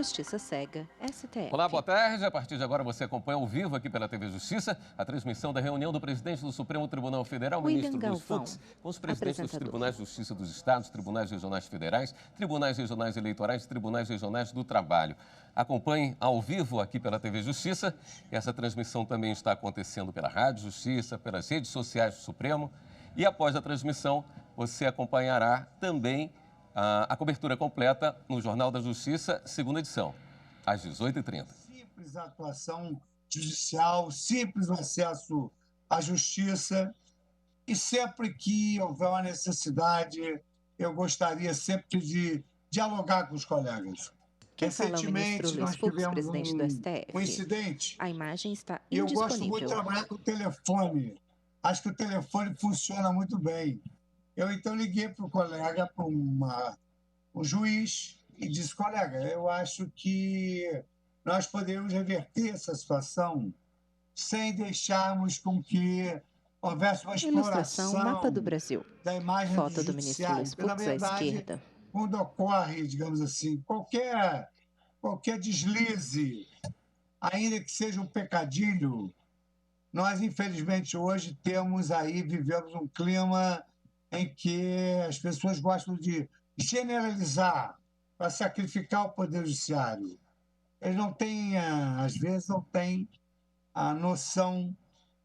Justiça Cega, STF. Olá, boa tarde. A partir de agora você acompanha ao vivo aqui pela TV Justiça a transmissão da reunião do presidente do Supremo Tribunal Federal, ministro Luiz Fux, com os presidentes dos Tribunais de Justiça dos Estados, Tribunais Regionais Federais, Tribunais Regionais Eleitorais e Tribunais Regionais do Trabalho. Acompanhe ao vivo aqui pela TV Justiça. Essa transmissão também está acontecendo pela Rádio Justiça, pelas redes sociais do Supremo. E após a transmissão, você acompanhará também a cobertura completa no Jornal da Justiça, segunda edição, às 18h30. Simples atuação judicial, simples acesso à justiça, e sempre que houver uma necessidade, eu gostaria sempre de dialogar com os colegas. Quem fala é o ministro Luiz Fux, presidente do STF. Um incidente. A imagem está Eu indisponível. gosto muito de trabalhar com o telefone. Acho que o telefone funciona muito bem. Eu então liguei para o colega, para um juiz, e disse: colega, eu acho que nós poderíamos reverter essa situação sem deixarmos com que houvesse uma exploração. Ilustração, mapa do Brasil. Da imagem foto do ministro Luiz Fux à esquerda. Quando ocorre, digamos assim, qualquer deslize, ainda que seja um pecadilho, nós, infelizmente, hoje vivemos um clima em que as pessoas gostam de generalizar para sacrificar o Poder Judiciário. Eles não têm, às vezes, não têm a noção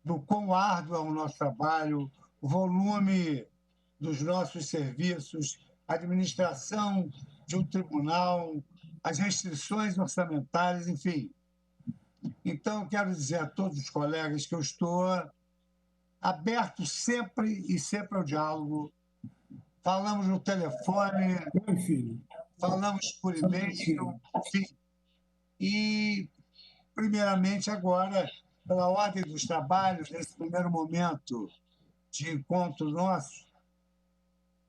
do quão árduo é o nosso trabalho, o volume dos nossos serviços, a administração de um tribunal, as restrições orçamentárias, enfim. Então, eu quero dizer a todos os colegas que eu estou aberto sempre ao diálogo. Falamos no telefone, enfim, falamos por e-mail, enfim. E, primeiramente, agora, pela ordem dos trabalhos, nesse primeiro momento de encontro nosso,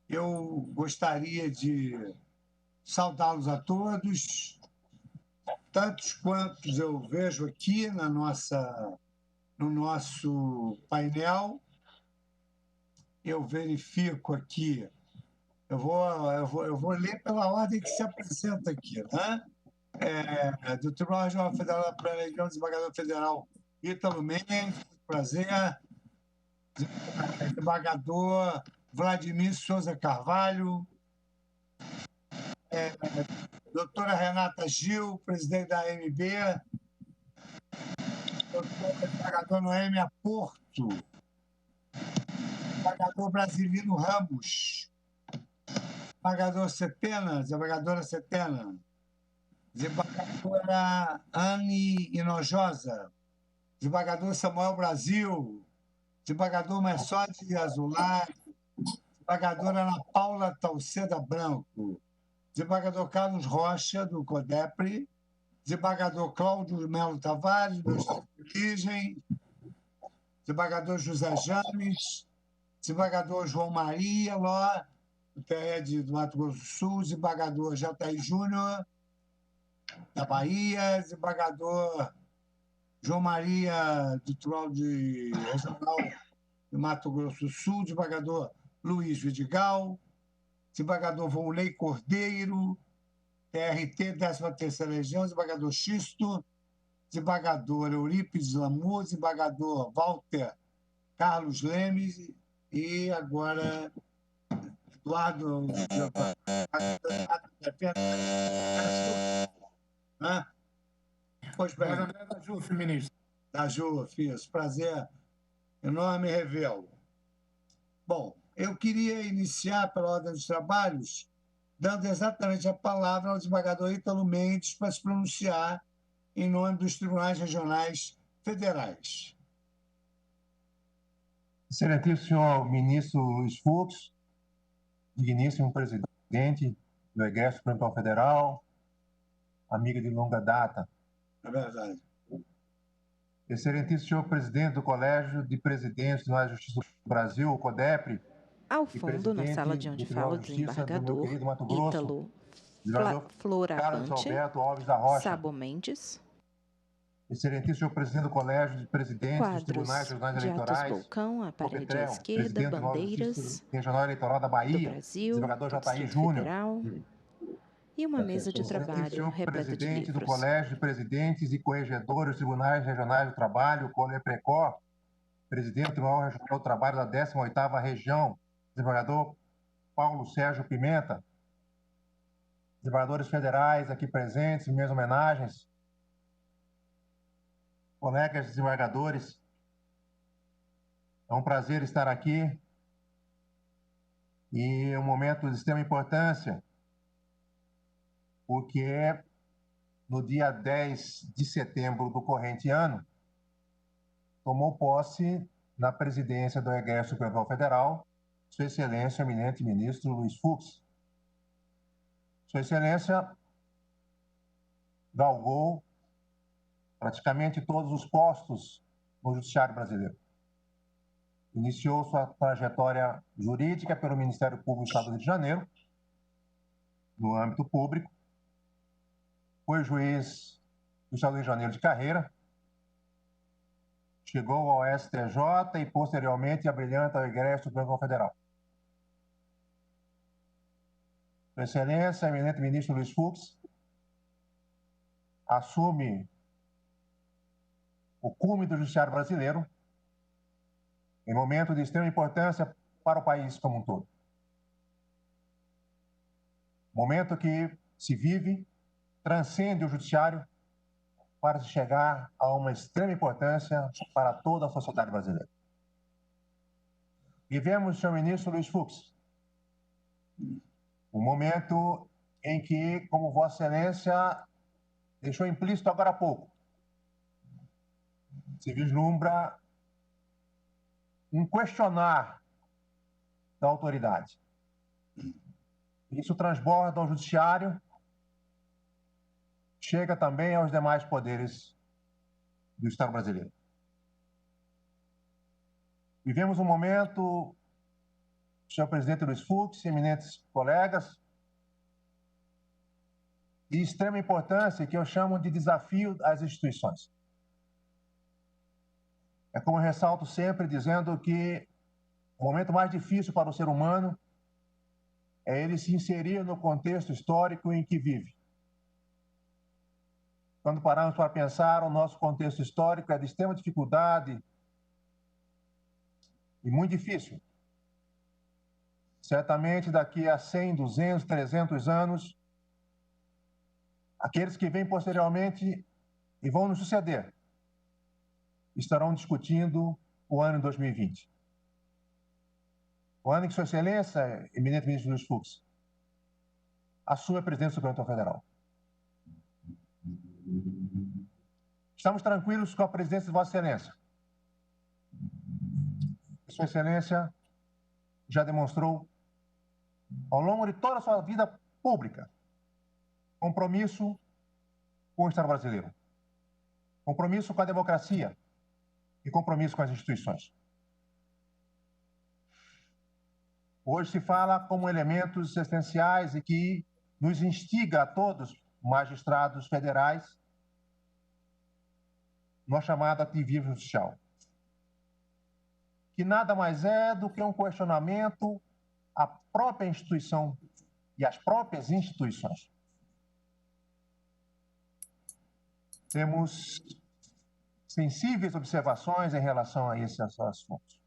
eu gostaria de saudá-los a todos, tantos quantos eu vejo aqui no nosso painel. Eu verifico aqui, eu vou ler pela ordem que se apresenta aqui, né? Do Tribunal Regional Federal da Praia Legião, desembargador federal Ítalo Mendes, prazer. Desembargador Vladimir Souza Carvalho. Doutora Renata Gil, presidente da AMB. Desembargador Noêmia Porto. Desembargador Brasilino Ramos. Desembargadora Setena. Desembargadora Anne Hinojosa. Desembargador Samuel Brasil. Desembargador Messote Azular. Desembargadora Ana Paula Talceda Branco. Desembargador Carlos Rocha, do CODEPRE. Desembargador Cláudio Melo Tavares, do Estado de origem. Desembargador José James. Desembargador João Maria Ló, do TRE do Mato Grosso do Sul. Desembargador Jataí Júnior, da Bahia. Desembargador João Maria, do Tribunal Regional do Mato Grosso do Sul. Desembargador Luiz Vidigal. Desembargador Volney Cordeiro, TRT, 13ª Região. Desembargador Xisto. Desembargador Eurípides Lamour. Desembargador Walter Carlos Lemes. E agora, Eduardo... Pois bem. Da JUF, ministro. Da JUF, isso. Prazer enorme revê-lo. Bom, eu queria iniciar pela ordem dos trabalhos, dando exatamente a palavra ao desembargador Ítalo Mendes para se pronunciar em nome dos tribunais regionais federais. Excelentíssimo senhor ministro Luiz Fux, digníssimo presidente do Egresso Supremo Federal, amiga de longa data. É verdade. Excelentíssimo senhor presidente do Colégio de Presidentes do Tribunal de Justiça do Brasil, o CODEPRE. Ao fundo, na sala de onde fala o desembargador Ítalo Floravante Sabo Mendes. Excelentíssimo senhor presidente do Colégio de Presidentes dos Tribunais Regionais Eleitorais, Balcão, à parede à esquerda, bandeiras Regional Eleitoral da Bahia, do Brasil, desembargador do Jataí Distrito Júnior. Federal. e uma mesa de trabalho repleta de presidente do livros. Colégio de Presidentes e Corregedores dos Tribunais Regionais do Trabalho, COLEPRECOR, presidente do Tribunal Regional do Trabalho da 18ª Região, desembargador Paulo Sérgio Pimenta, desembargadores federais aqui presentes, minhas homenagens, colegas desembargadores, é um prazer estar aqui e é um momento de extrema importância, porque no dia 10 de setembro do corrente ano, tomou posse na presidência do Egresso Superior Federal, Sua Excelência, o eminente ministro Luiz Fux. Sua Excelência galgou praticamente todos os postos no Judiciário brasileiro. Iniciou sua trajetória jurídica pelo Ministério Público do Estado do Rio de Janeiro, no âmbito público. Foi juiz do Estado do Rio de Janeiro de carreira. Chegou ao STJ e, posteriormente, abrilhanta ao Egresso Superior Federal. Sua Excelência, eminente ministro Luiz Fux, assume o cume do Judiciário brasileiro em momento de extrema importância para o país como um todo. Momento que se vive, transcende o Judiciário para se chegar a uma extrema importância para toda a sociedade brasileira. Vivemos, senhor ministro Luiz Fux, um momento em que, como Vossa Excelência deixou implícito agora há pouco, se vislumbra um questionar da autoridade. Isso transborda ao Judiciário, chega também aos demais poderes do Estado brasileiro. Vivemos um momento, senhor presidente Luiz Fux, eminentes colegas, de extrema importância, que eu chamo de desafio às instituições. É como eu ressalto sempre, dizendo que o momento mais difícil para o ser humano é ele se inserir no contexto histórico em que vive. Quando paramos para pensar, o nosso contexto histórico é de extrema dificuldade e muito difícil. Certamente, daqui a 100, 200, 300 anos, aqueles que vêm posteriormente e vão nos suceder estarão discutindo o ano 2020. O ano em que Sua Excelência, eminente ministro Luiz Fux, assume a presidência do Supremo Tribunal Federal. Estamos tranquilos com a presidência de Vossa Excelência. Sua Excelência já demonstrou, ao longo de toda a sua vida pública, compromisso com o Estado brasileiro, compromisso com a democracia e compromisso com as instituições. Hoje se fala como elementos essenciais e que nos instiga a todos, magistrados federais, no chamado ativismo judicial, que nada mais é do que um questionamento à própria instituição e às próprias instituições. Temos sensíveis observações em relação a esses assuntos.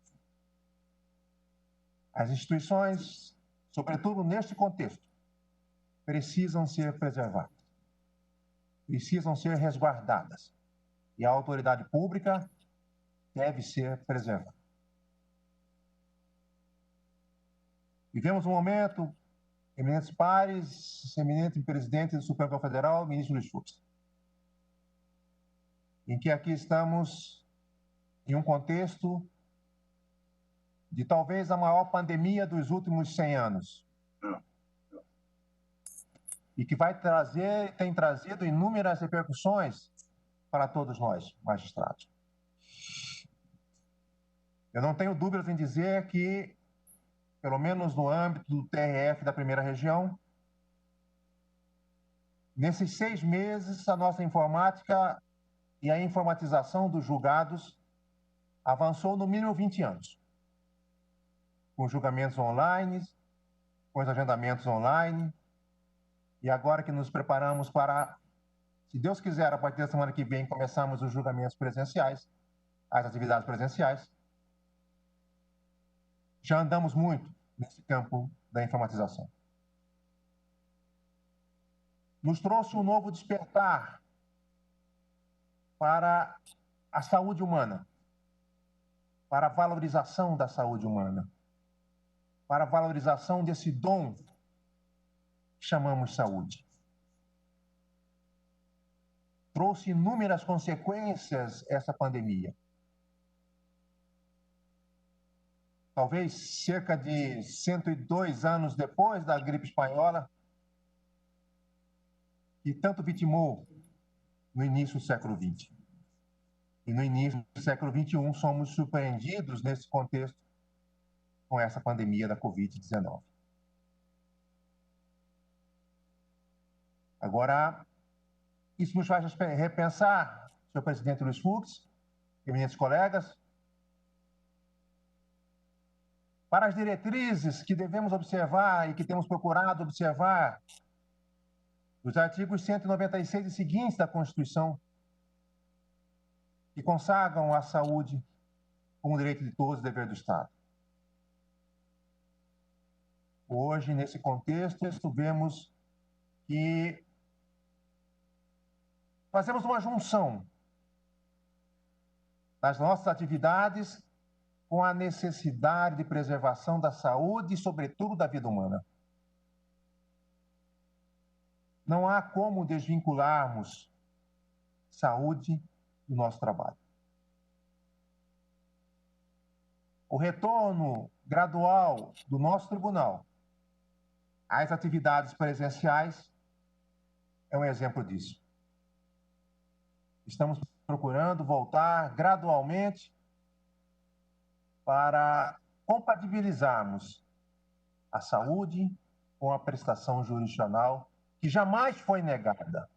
As instituições, sobretudo neste contexto, precisam ser preservadas, precisam ser resguardadas, e a autoridade pública deve ser preservada. Vivemos um momento, eminentes pares, eminente presidente do Supremo Tribunal Federal, ministro Luiz Fux, em que aqui estamos em um contexto de talvez a maior pandemia dos últimos 100 anos. E que vai trazer, tem trazido inúmeras repercussões para todos nós, magistrados. Eu não tenho dúvidas em dizer que, pelo menos no âmbito do TRF da primeira região, nesses 6 meses, a nossa informática e a informatização dos julgados avançou no mínimo 20 anos. Com julgamentos online, com os agendamentos online, E agora que nos preparamos para, se Deus quiser, a partir da semana que vem, começamos os julgamentos presenciais, as atividades presenciais, já andamos muito nesse campo da informatização. Nos trouxe um novo despertar para a saúde humana, para a valorização da saúde humana, para a valorização desse dom que chamamos saúde. Trouxe inúmeras consequências essa pandemia. Talvez cerca de 102 anos depois da gripe espanhola, que tanto vitimou no início do século XX. E no início do século XXI, somos surpreendidos nesse contexto com essa pandemia da Covid-19. Agora, isso nos faz repensar, senhor presidente Luiz Fux, eminentes colegas, para as diretrizes que devemos observar e que temos procurado observar os artigos 196 e seguintes da Constituição, que consagram a saúde como direito de todos e dever do Estado. Hoje, nesse contexto, vemos que fazemos uma junção das nossas atividades com a necessidade de preservação da saúde e, sobretudo, da vida humana. Não há como desvincularmos saúde do nosso trabalho. O retorno gradual do nosso tribunal às atividades presenciais é um exemplo disso. Estamos procurando voltar gradualmente para compatibilizarmos a saúde com a prestação jurisdicional, que jamais foi negada.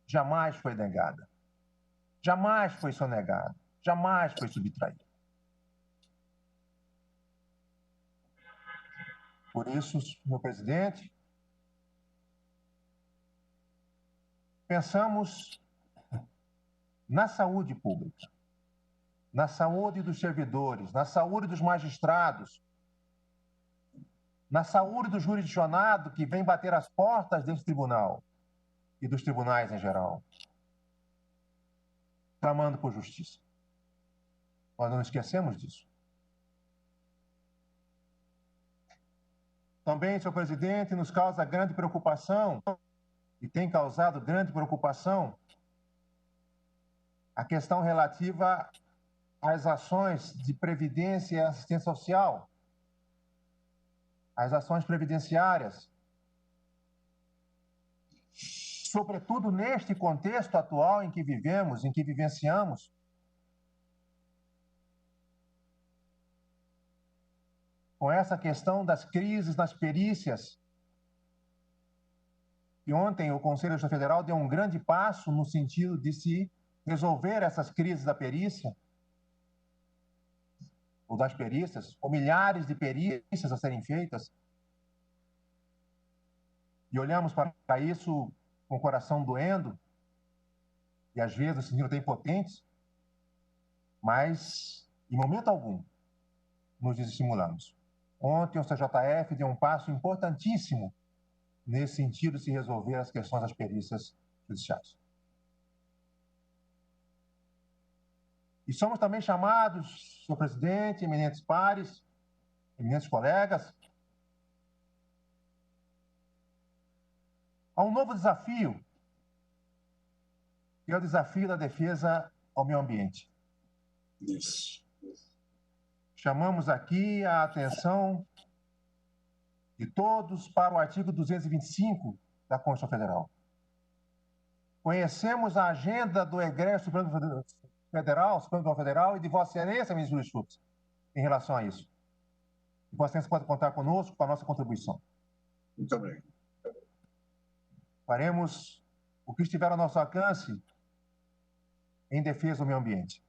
Jamais foi negada. Jamais foi sonegada. Jamais foi subtraída. Por isso, senhor presidente, pensamos na saúde pública, na saúde dos servidores, na saúde dos magistrados, na saúde do jurisdicionado que vem bater as portas desse tribunal e dos tribunais em geral, clamando por justiça. Nós não esquecemos disso. Também, senhor presidente, nos causa grande preocupação, e tem causado grande preocupação, a questão relativa às ações de previdência e assistência social, as ações previdenciárias, sobretudo neste contexto atual em que vivemos, em que vivenciamos, com essa questão das crises nas perícias. E ontem o Conselho Federal deu um grande passo no sentido de se resolver essas crises da perícia, ou das perícias, ou milhares de perícias a serem feitas. E olhamos para isso com o coração doendo, e às vezes nos sentindo até impotentes, mas em momento algum nos desestimulamos. Ontem o CJF deu um passo importantíssimo nesse sentido de se resolver as questões das perícias judiciais. E somos também chamados, senhor presidente, eminentes pares, eminentes colegas, a um novo desafio, que é o desafio da defesa ao meio ambiente. Isso. Chamamos aqui a atenção de todos para o artigo 225 da Constituição Federal. Conhecemos a agenda do Egresso Supremo Tribunal Federal e de Vossa Excelência, ministro Luiz Fux, em relação a isso. E Vossa Excelência pode contar conosco para a nossa contribuição. Muito bem. Faremos o que estiver ao nosso alcance em defesa do meio ambiente.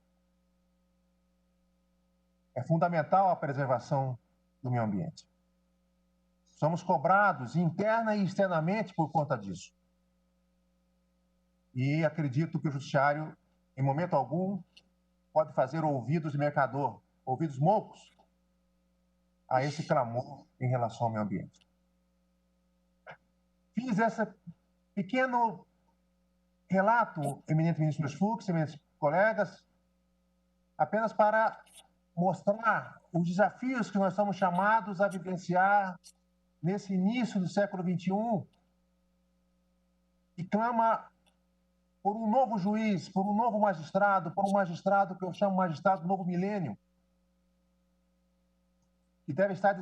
É fundamental a preservação do meio ambiente. Somos cobrados interna e externamente por conta disso. E acredito que o judiciário, em momento algum, pode fazer ouvidos de mercador, ouvidos moucos, a esse clamor em relação ao meio ambiente. Fiz esse pequeno relato, eminente ministro Luiz Fux, eminentes colegas, apenas para mostrar os desafios que nós estamos chamados a vivenciar nesse início do século XXI, e clama por um novo juiz, por um novo magistrado, por um magistrado que eu chamo magistrado do novo milênio, que deve estar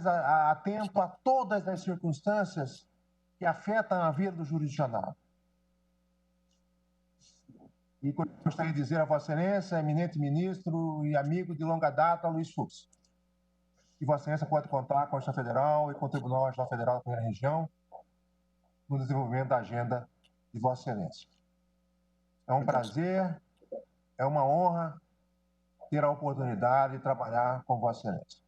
atento a todas as circunstâncias que afetam a vida do jurisdicionado. E gostaria de dizer a Vossa Excelência, eminente ministro e amigo de longa data, Luiz Fux, que Vossa Excelência pode contar com a Constituição Federal e com o Tribunal Regional Federal da Primeira Região no desenvolvimento da agenda de Vossa Excelência. É um prazer, é uma honra ter a oportunidade de trabalhar com Vossa Excelência.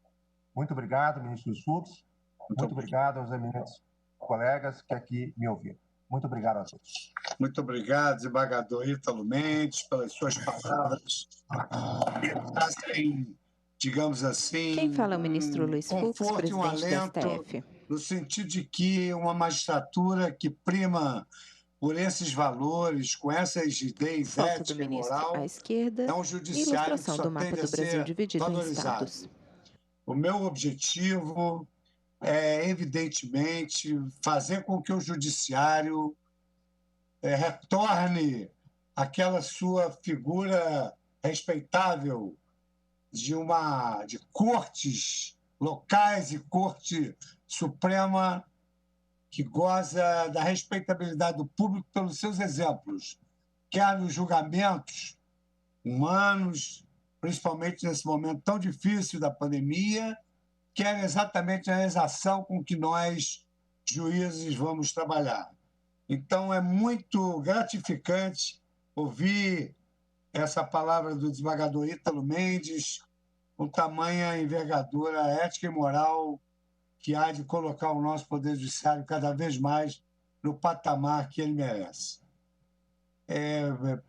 Muito obrigado, ministro Luiz Fux. Muito obrigado aos eminentes colegas que aqui me ouviram. Muito obrigado a todos. Muito obrigado, desembargador Ítalo Mendes, pelas suas palavras. Digamos assim, quem fala é o ministro Luiz Fux, presidente do STF. No sentido de que uma magistratura que prima por esses valores, com essa rigidez ética e moral, à esquerda, é um judiciário que só tende a ser valorizado. O meu objetivo é, evidentemente, fazer com que o judiciário retorne àquela sua figura respeitável de cortes locais e corte suprema que goza da respeitabilidade do público pelos seus exemplos, quer nos julgamentos humanos, principalmente nesse momento tão difícil da pandemia, quer exatamente a exação com que nós, juízes, vamos trabalhar. Então, é muito gratificante ouvir essa palavra do desembargador Ítalo Mendes, com tamanha envergadura ética e moral que há de colocar o nosso Poder Judiciário cada vez mais no patamar que ele merece.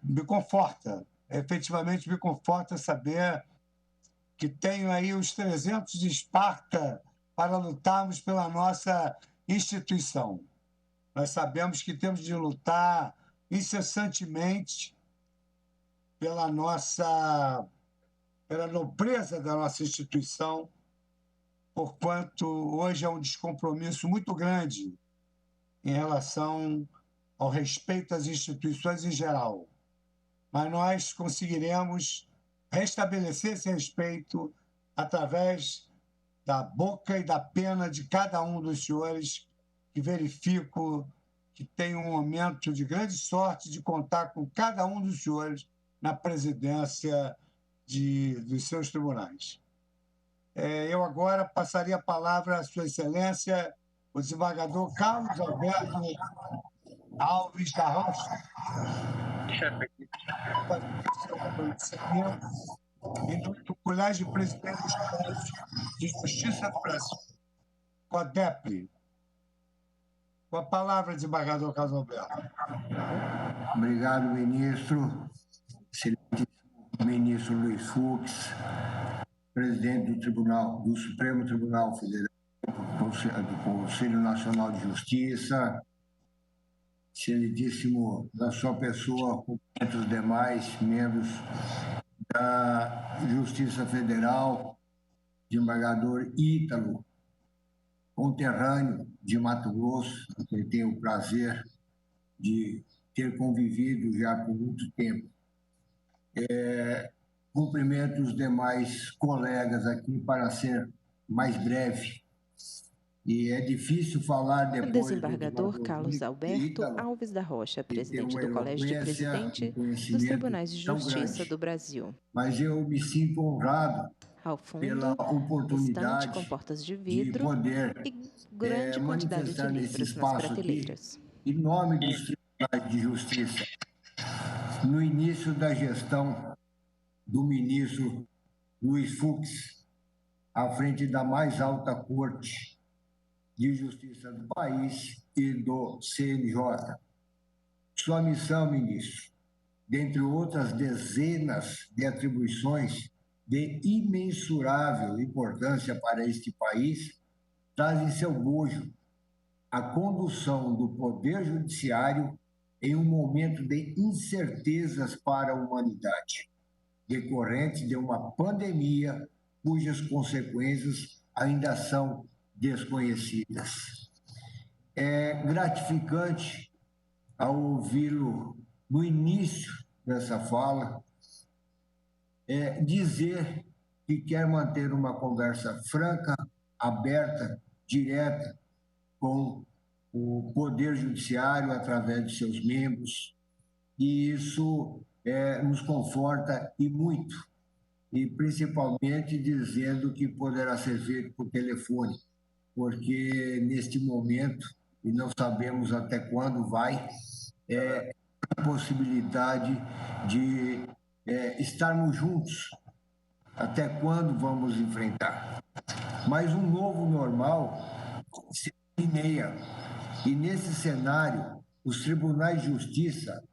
Me conforta, efetivamente me conforta saber que tenho aí os 300 de Esparta para lutarmos pela nossa instituição. Nós sabemos que temos de lutar incessantemente pela nobreza da nossa instituição, porquanto hoje é um descompromisso muito grande em relação ao respeito às instituições em geral. Mas nós conseguiremos restabelecer esse respeito através da boca e da pena de cada um dos senhores, que verifico que tem um momento de grande sorte de contar com cada um dos senhores na presidência dos seus tribunais. Eu agora passaria a palavra à Sua Excelência, o desembargador Carlos Alberto Alves da Rocha, em nome do Colégio de Presidentes dos Tribunais de Justiça do Brasil, CODEPRE. Com a palavra, desembargador Carlos Alberto. Obrigado, ministro. Excelentíssimo ministro Luiz Fux, presidente do Supremo Tribunal Federal, do Conselho Nacional de Justiça, excelentíssimo da sua pessoa, entre os demais membros da Justiça Federal, desembargador Ítalo, conterrâneo de Mato Grosso, que eu tenho o prazer de ter convivido já por muito tempo. Cumprimento os demais colegas aqui para ser mais breve. E é difícil falar depois... O desembargador Carlos Alberto Alves da Rocha, presidente do Colégio de Presidente dos Tribunais de Justiça do Brasil. Mas eu me sinto honrado ao fundo, pela oportunidade com portas de vidro de poder e grande quantidade de livros nas prateleiras. Aqui, em nome dos Tribunais de Justiça, no início da gestão do ministro Luiz Fux, à frente da mais alta corte de Justiça do país e do CNJ. Sua missão, ministro, dentre outras dezenas de atribuições de imensurável importância para este país, traz em seu bojo a condução do Poder Judiciário em um momento de incertezas para a humanidade, decorrente de uma pandemia cujas consequências ainda são desconhecidas. É gratificante, ao ouvi-lo no início dessa fala, dizer que quer manter uma conversa franca, aberta, direta com o Poder Judiciário através de seus membros, e isso nos conforta e muito, e principalmente dizendo que poderá ser feito por telefone, porque neste momento, e não sabemos até quando vai, a possibilidade de estarmos juntos, até quando vamos enfrentar. Mas um novo normal se delineia, e nesse cenário, os tribunais de justiça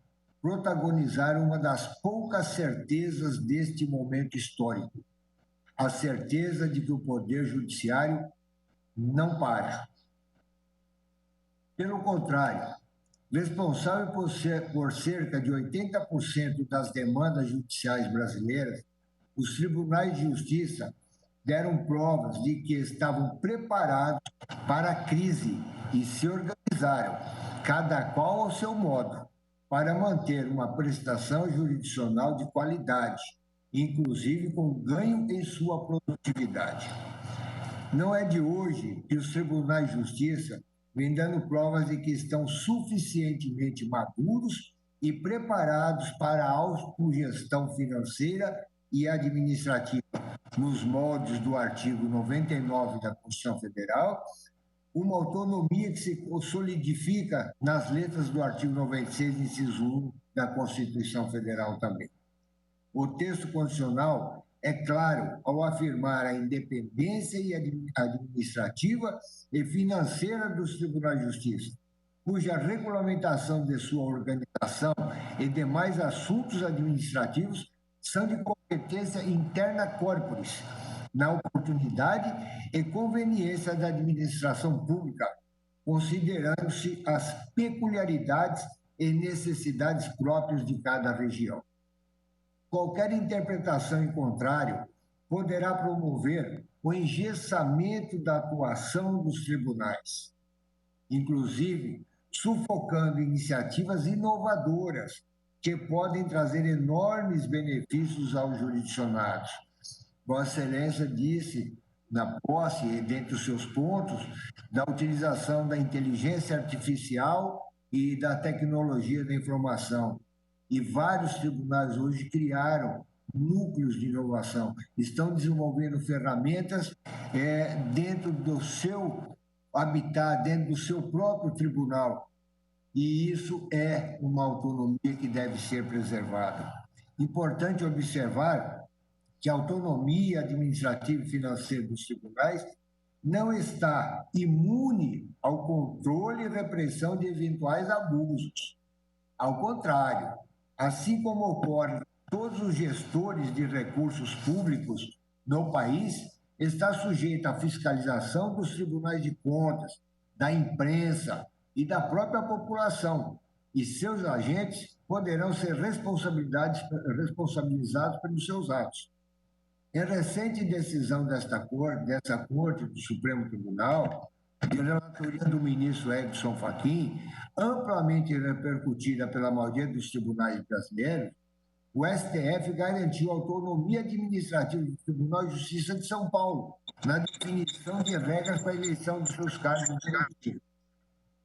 protagonizaram uma das poucas certezas deste momento histórico, a certeza de que o Poder Judiciário não para. Pelo contrário, responsável por cerca de 80% das demandas judiciais brasileiras, os tribunais de justiça deram provas de que estavam preparados para a crise e se organizaram, cada qual ao seu modo, para manter uma prestação jurisdicional de qualidade, inclusive com ganho em sua produtividade. Não é de hoje que os tribunais de justiça vêm dando provas de que estão suficientemente maduros e preparados para a autogestão financeira e administrativa, nos moldes do artigo 99 da Constituição Federal, uma autonomia que se solidifica nas letras do artigo 96, inciso 1 da Constituição Federal também. O texto constitucional é claro ao afirmar a independência administrativa e financeira dos tribunais de justiça, cuja regulamentação de sua organização e demais assuntos administrativos são de competência interna corporis, na oportunidade e conveniência da administração pública, considerando-se as peculiaridades e necessidades próprias de cada região. Qualquer interpretação em contrário poderá promover o engessamento da atuação dos tribunais, inclusive sufocando iniciativas inovadoras que podem trazer enormes benefícios aos jurisdicionados. Vossa Excelência disse, na posse, dentre os seus pontos, da utilização da inteligência artificial e da tecnologia da informação. E vários tribunais hoje criaram núcleos de inovação, estão desenvolvendo ferramentas dentro do seu habitat, dentro do seu próprio tribunal. E isso é uma autonomia que deve ser preservada. Importante observar que a autonomia administrativa e financeira dos tribunais não está imune ao controle e repressão de eventuais abusos. Ao contrário, assim como ocorre todos os gestores de recursos públicos no país, está sujeito à fiscalização dos tribunais de contas, da imprensa e da própria população, e seus agentes poderão ser responsabilizados pelos seus atos. Em recente decisão dessa Corte do Supremo Tribunal, de relatoria do ministro Edson Fachin, amplamente repercutida pela maioria dos tribunais brasileiros, o STF garantiu a autonomia administrativa do Tribunal de Justiça de São Paulo, na definição de regras para a eleição de seus cargos eletivos.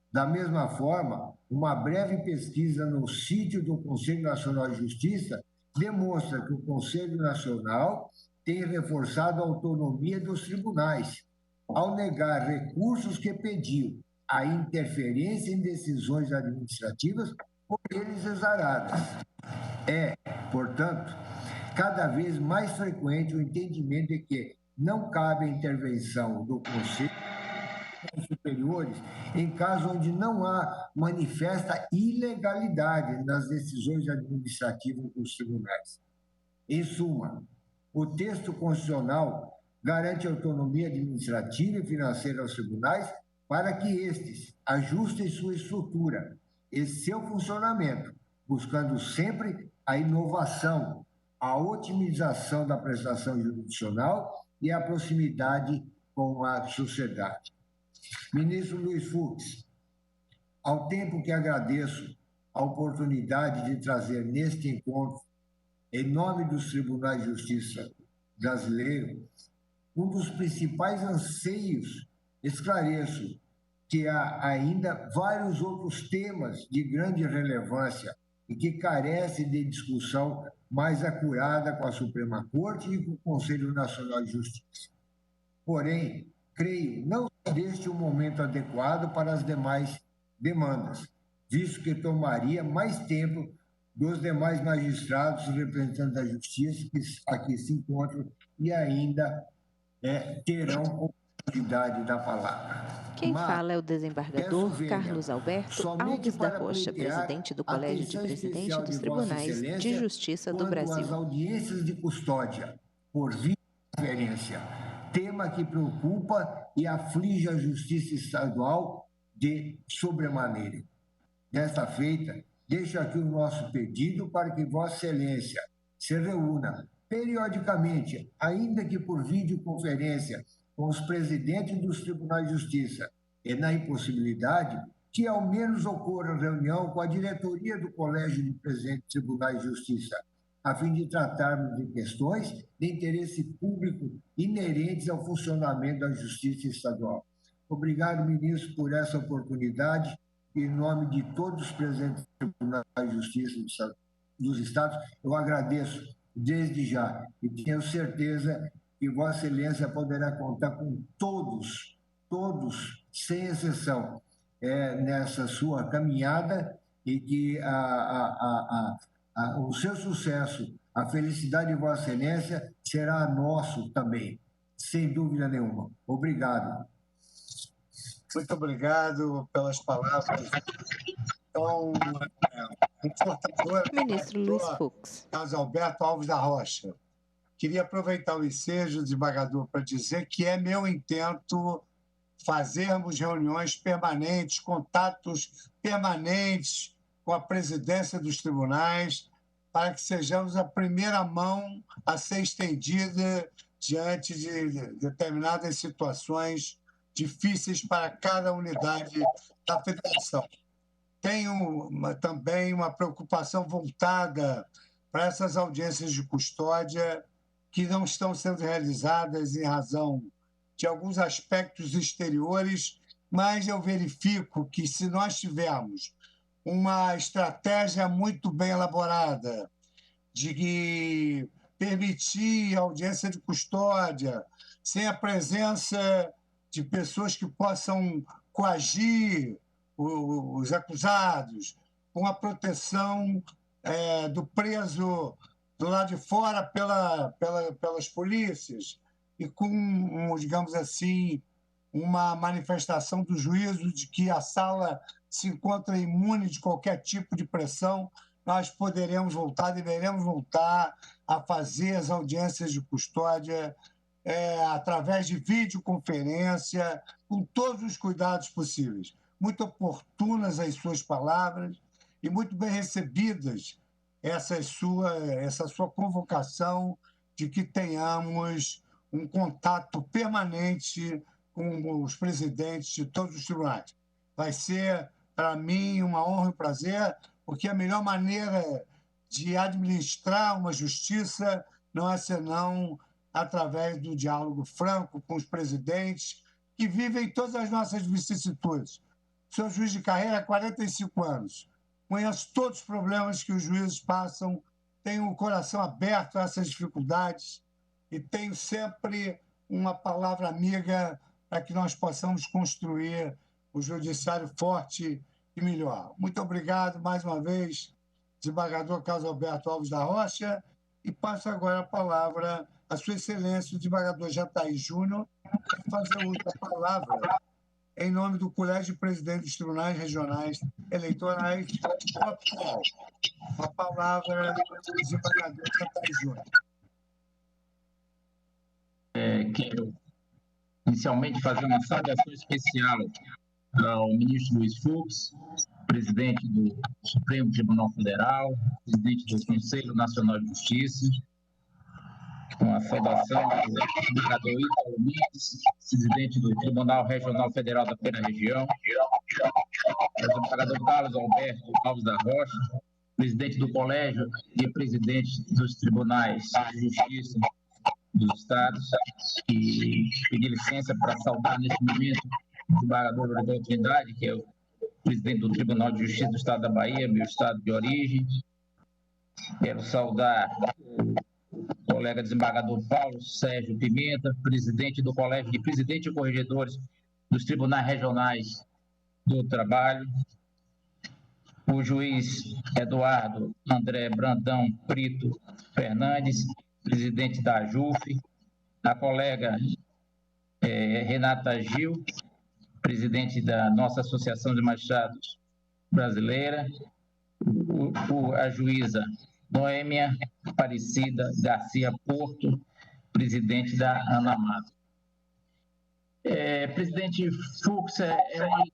Da mesma forma, uma breve pesquisa no sítio do Conselho Nacional de Justiça demonstra que o Conselho Nacional tem reforçado a autonomia dos tribunais, ao negar recursos que pediu a interferência em decisões administrativas por eles exaradas. É, portanto, cada vez mais frequente o entendimento de que não cabe a intervenção do Conselho superiores em caso onde não há manifesta ilegalidade nas decisões administrativas dos tribunais. Em suma, o texto constitucional garante autonomia administrativa e financeira aos tribunais para que estes ajustem sua estrutura e seu funcionamento, buscando sempre a inovação, a otimização da prestação jurisdicional e a proximidade com a sociedade. Ministro Luiz Fux, ao tempo que agradeço a oportunidade de trazer neste encontro, em nome dos Tribunais de Justiça brasileiros, um dos principais anseios, esclareço que há ainda vários outros temas de grande relevância e que carecem de discussão mais acurada com a Suprema Corte e com o Conselho Nacional de Justiça. Porém, creio não ser este o momento adequado para as demais demandas, visto que tomaria mais tempo dos demais magistrados e representantes da Justiça que aqui se encontram e ainda terão oportunidade da palavra. Quem fala é o desembargador Carlos Alberto Alves da Rocha, presidente do Colégio de Presidentes dos Tribunais de Justiça do Brasil. As audiências de custódia por videoconferência, tema que preocupa e aflige a Justiça Estadual de sobremaneira. Desta feita, deixo aqui o nosso pedido para que Vossa Excelência se reúna periodicamente, ainda que por videoconferência, com os presidentes dos Tribunais de Justiça e, na impossibilidade, que ao menos ocorra reunião com a diretoria do Colégio de Presidentes dos Tribunais de Justiça, a fim de tratarmos de questões de interesse público inerentes ao funcionamento da Justiça Estadual. Obrigado, ministro, por essa oportunidade. Em nome de todos os presidentes dos Tribunais de Justiça dos Estados, eu agradeço desde já e tenho certeza que Vossa Excelência poderá contar com todos, sem exceção, nessa sua caminhada e que o seu sucesso, a felicidade de Vossa Excelência será nosso também, sem dúvida nenhuma. Obrigado. Muito obrigado pelas palavras. Então, Ministro Luiz Fux. Carlos Alberto Alves da Rocha. Queria aproveitar o ensejo, desembargador, para dizer que é meu intento fazermos reuniões permanentes, contatos permanentes com a presidência dos tribunais, para que sejamos a primeira mão a ser estendida diante de determinadas situações difíceis para cada unidade da federação. Tenho também uma preocupação voltada para essas audiências de custódia que não estão sendo realizadas em razão de alguns aspectos exteriores, mas eu verifico que, se nós tivermos uma estratégia muito bem elaborada de permitir audiência de custódia sem a presença de pessoas que possam coagir os acusados, com a proteção do preso do lado de fora pelas polícias e com, digamos assim, uma manifestação do juízo de que a sala se encontra imune de qualquer tipo de pressão, nós deveremos voltar a fazer as audiências de custódia através de videoconferência, com todos os cuidados possíveis. Muito oportunas as suas palavras e muito bem recebidas essa sua convocação de que tenhamos um contato permanente com os presidentes de todos os tribunais. Vai ser, para mim, uma honra e um prazer, porque a melhor maneira de administrar uma justiça não é senão através do diálogo franco com os presidentes que vivem todas as nossas vicissitudes. Sou juiz de carreira há 45 anos. Conheço todos os problemas que os juízes passam, tenho o coração aberto a essas dificuldades e tenho sempre uma palavra amiga para que nós possamos construir o judiciário forte e melhor. Muito obrigado mais uma vez, desembargador Carlos Alberto Alves da Rocha, e passo agora a palavra à Sua Excelência, o desembargador Jataí Júnior, para fazer uso da palavra em nome do Colégio de Presidentes dos Tribunais Regionais Eleitorais, OPTEL. A palavra do desembargador Jataí Júnior. Quero inicialmente fazer uma saudação especial ao ministro Luiz Fux, presidente do Supremo Tribunal Federal, presidente do Conselho Nacional de Justiça, com a saudação do desembargador Ítalo Mendes, presidente do Tribunal Regional Federal da Primeira Região, ao desembargador Carlos Alberto Alves da Rocha, presidente do Colégio de Presidentes dos Tribunais de Justiça dos Estados, e pedir licença para saudar nesse momento o desembargador Lourival Trindade, que é o presidente do Tribunal de Justiça do Estado da Bahia, meu estado de origem. Quero saudar o colega desembargador Paulo Sérgio Pimenta, presidente do Colégio de Presidentes e Corregedores dos Tribunais Regionais do Trabalho, o juiz Eduardo André Brandão Brito Fernandes, presidente da AJUF, a colega Renata Gil, presidente da nossa Associação de Magistrados Brasileira, a juíza Noêmia Aparecida Garcia Porto, presidente da ANAMAT. Presidente Fux, é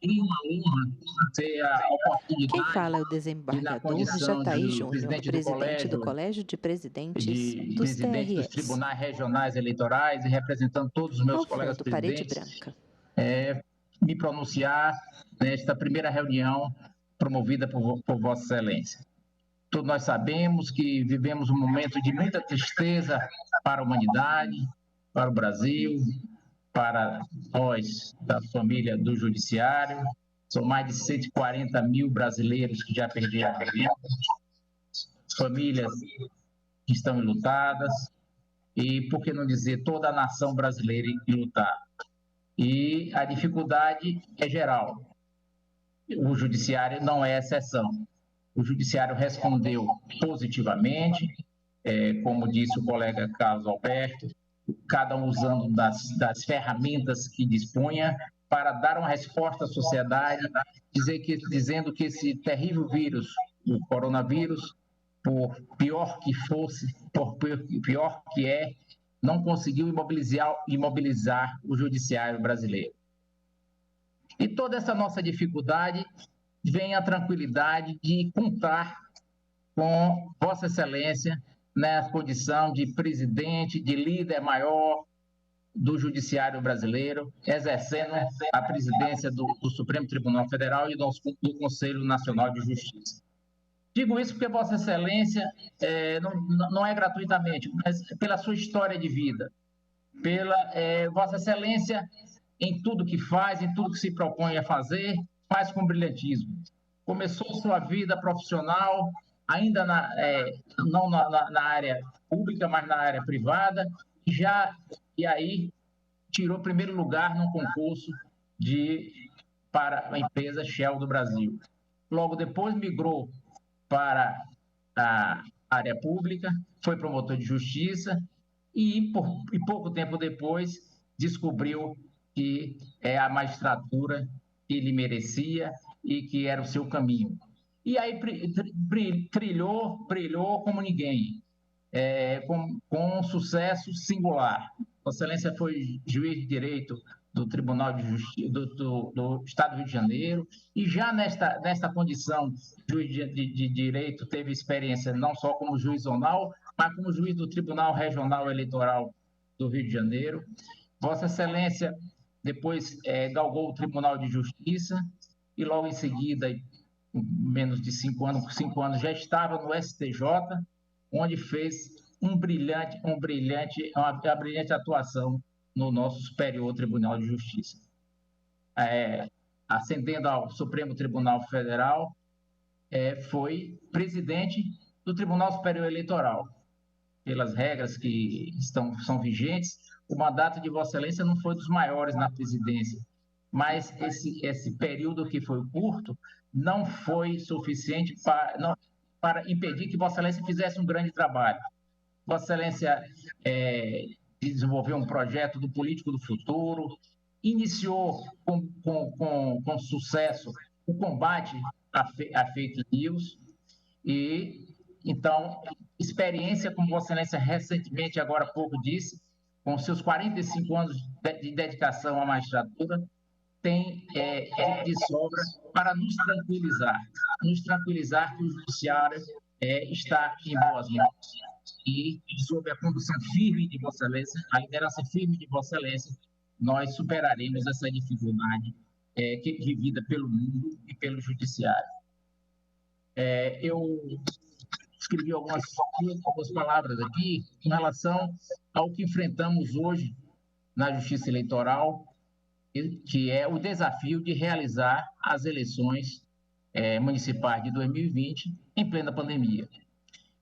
uma honra ter a oportunidade. Quem fala é o desembargador Jataí Júnior, presidente do Colégio de Presidentes dos TRS. Dos Tribunais Regionais Eleitorais e representando todos os meus colegas presidentes. Parede branca. Me pronunciar nesta primeira reunião promovida por Vossa Excelência. Todos nós sabemos que vivemos um momento de muita tristeza para a humanidade, para o Brasil, para nós da família do Judiciário. São mais de 140 mil brasileiros que já perderam a vida, famílias que estão enlutadas e, por que não dizer, toda a nação brasileira enlutada. E a dificuldade é geral. O Judiciário não é exceção. O Judiciário respondeu positivamente, como disse o colega Carlos Alberto, cada um usando das ferramentas que dispunha para dar uma resposta à sociedade, dizendo que esse terrível vírus, o coronavírus, por pior que fosse, por pior que é, não conseguiu imobilizar o judiciário brasileiro. E toda essa nossa dificuldade vem a tranquilidade de contar com Vossa Excelência na condição de presidente, de líder maior do Judiciário brasileiro, exercendo a presidência do Supremo Tribunal Federal e do Conselho Nacional de Justiça. Digo isso porque Vossa Excelência não é gratuitamente, mas pela sua história de vida, pela Vossa Excelência em tudo que faz, em tudo que se propõe a fazer, faz com brilhantismo. Começou sua vida profissional ainda não na área pública, mas na área privada, e aí tirou primeiro lugar num concurso para a empresa Shell do Brasil. Logo depois migrou para a área pública, foi promotor de justiça e pouco tempo depois descobriu que é a magistratura que ele merecia e que era o seu caminho. E aí brilhou como ninguém, com um sucesso singular. Vossa Excelência foi juiz de direito do Tribunal de Justiça do Estado do Rio de Janeiro, e já nesta condição, juiz de direito, teve experiência não só como juiz zonal, mas como juiz do Tribunal Regional Eleitoral do Rio de Janeiro. Vossa Excelência depois galgou o Tribunal de Justiça e logo em seguida, menos de 5 anos, já estava no STJ, onde fez uma brilhante atuação no nosso Superior Tribunal de Justiça. Ascendendo ao Supremo Tribunal Federal, foi presidente do Tribunal Superior Eleitoral. Pelas regras que são vigentes, o mandato de Vossa Excelência não foi dos maiores na presidência, mas esse período que foi curto não foi suficiente para impedir que Vossa Excelência fizesse um grande trabalho. Vossa Excelência desenvolveu um projeto do Político do Futuro, iniciou com sucesso o combate à fake news e, então, experiência, como Vossa Excelência recentemente, agora há pouco disse, com seus 45 anos de dedicação à magistratura, tem de sobra para nos tranquilizar que o judiciário está em boas mãos e, sob a condução firme de Vossa Excelência, a liderança firme de Vossa Excelência, nós superaremos essa dificuldade vivida pelo mundo e pelo judiciário. Eu escrevi algumas palavras aqui em relação ao que enfrentamos hoje na Justiça Eleitoral, que é o desafio de realizar as eleições municipais de 2020 em plena pandemia.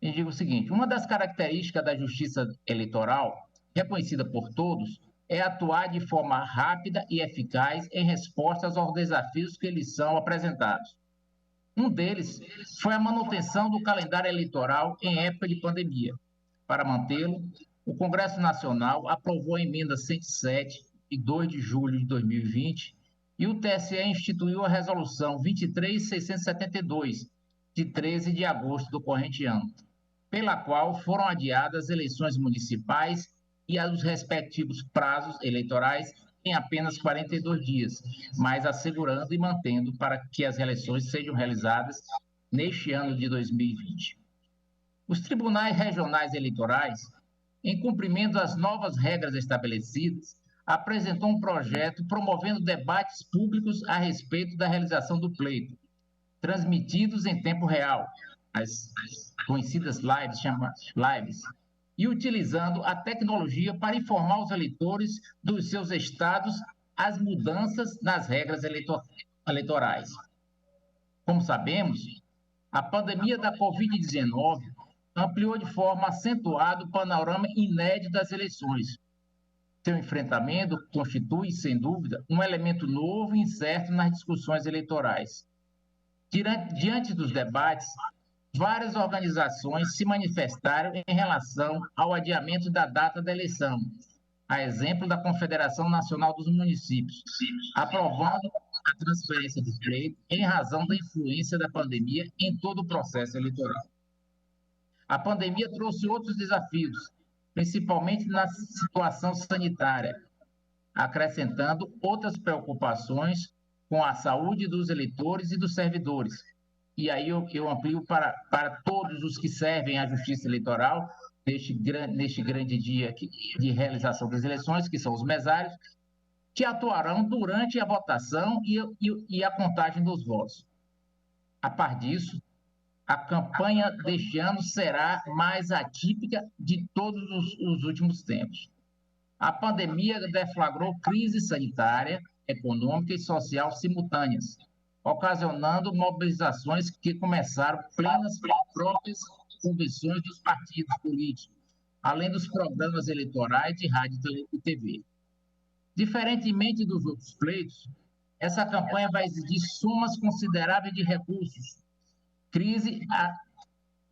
Eu digo o seguinte: uma das características da Justiça Eleitoral, reconhecida por todos, é atuar de forma rápida e eficaz em respostas aos desafios que lhes são apresentados. Um deles foi a manutenção do calendário eleitoral em época de pandemia. Para mantê-lo, o Congresso Nacional aprovou a emenda 107, de 2 de julho de 2020, e o TSE instituiu a Resolução 23.672, de 13 de agosto do corrente ano, pela qual foram adiadas as eleições municipais e os respectivos prazos eleitorais em apenas 42 dias, mas assegurando e mantendo para que as eleições sejam realizadas neste ano de 2020. Os tribunais regionais eleitorais, em cumprimento das novas regras estabelecidas, apresentou um projeto promovendo debates públicos a respeito da realização do pleito, transmitidos em tempo real, as conhecidas lives, e utilizando a tecnologia para informar os eleitores dos seus estados as mudanças nas regras eleitorais. Como sabemos, a pandemia da Covid-19 ampliou de forma acentuada o panorama inédito das eleições. Seu enfrentamento constitui, sem dúvida, um elemento novo e incerto nas discussões eleitorais. Diante dos debates, várias organizações se manifestaram em relação ao adiamento da data da eleição, a exemplo da Confederação Nacional dos Municípios, aprovando a transferência do pleito em razão da influência da pandemia em todo o processo eleitoral. A pandemia trouxe outros desafios, principalmente na situação sanitária, acrescentando outras preocupações com a saúde dos eleitores e dos servidores. E aí eu amplio para todos os que servem à Justiça Eleitoral neste grande dia de realização das eleições, que são os mesários, que atuarão durante a votação e a contagem dos votos. A par disso, a campanha deste ano será mais atípica de todos os últimos tempos. A pandemia deflagrou crise sanitária, econômica e social simultâneas, ocasionando mobilizações que começaram plenas pelas próprias convenções dos partidos políticos, além dos programas eleitorais de rádio e TV. Diferentemente dos outros pleitos, essa campanha vai exigir somas consideráveis de recursos,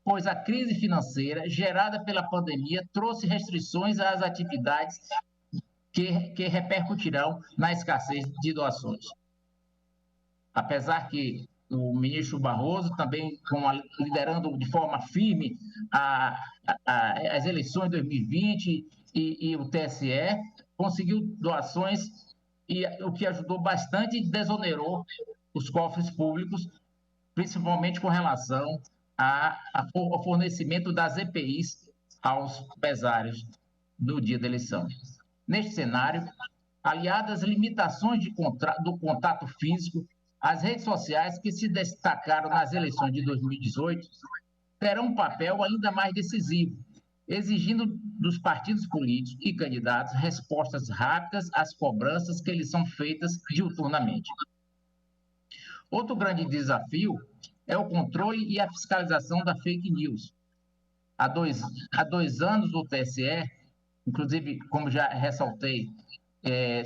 pois a crise financeira gerada pela pandemia trouxe restrições às atividades que repercutirão na escassez de doações. Apesar que o ministro Barroso, também liderando de forma firme as eleições de 2020 e o TSE, conseguiu doações, e o que ajudou bastante e desonerou os cofres públicos, principalmente com relação ao fornecimento das EPIs aos mesários no dia da eleição. Neste cenário, aliadas às limitações do contato físico, as redes sociais que se destacaram nas eleições de 2018 terão um papel ainda mais decisivo, exigindo dos partidos políticos e candidatos respostas rápidas às cobranças que lhes são feitas diuturnamente. Outro grande desafio é o controle e a fiscalização da fake news. Há dois anos, o TSE, inclusive, como já ressaltei,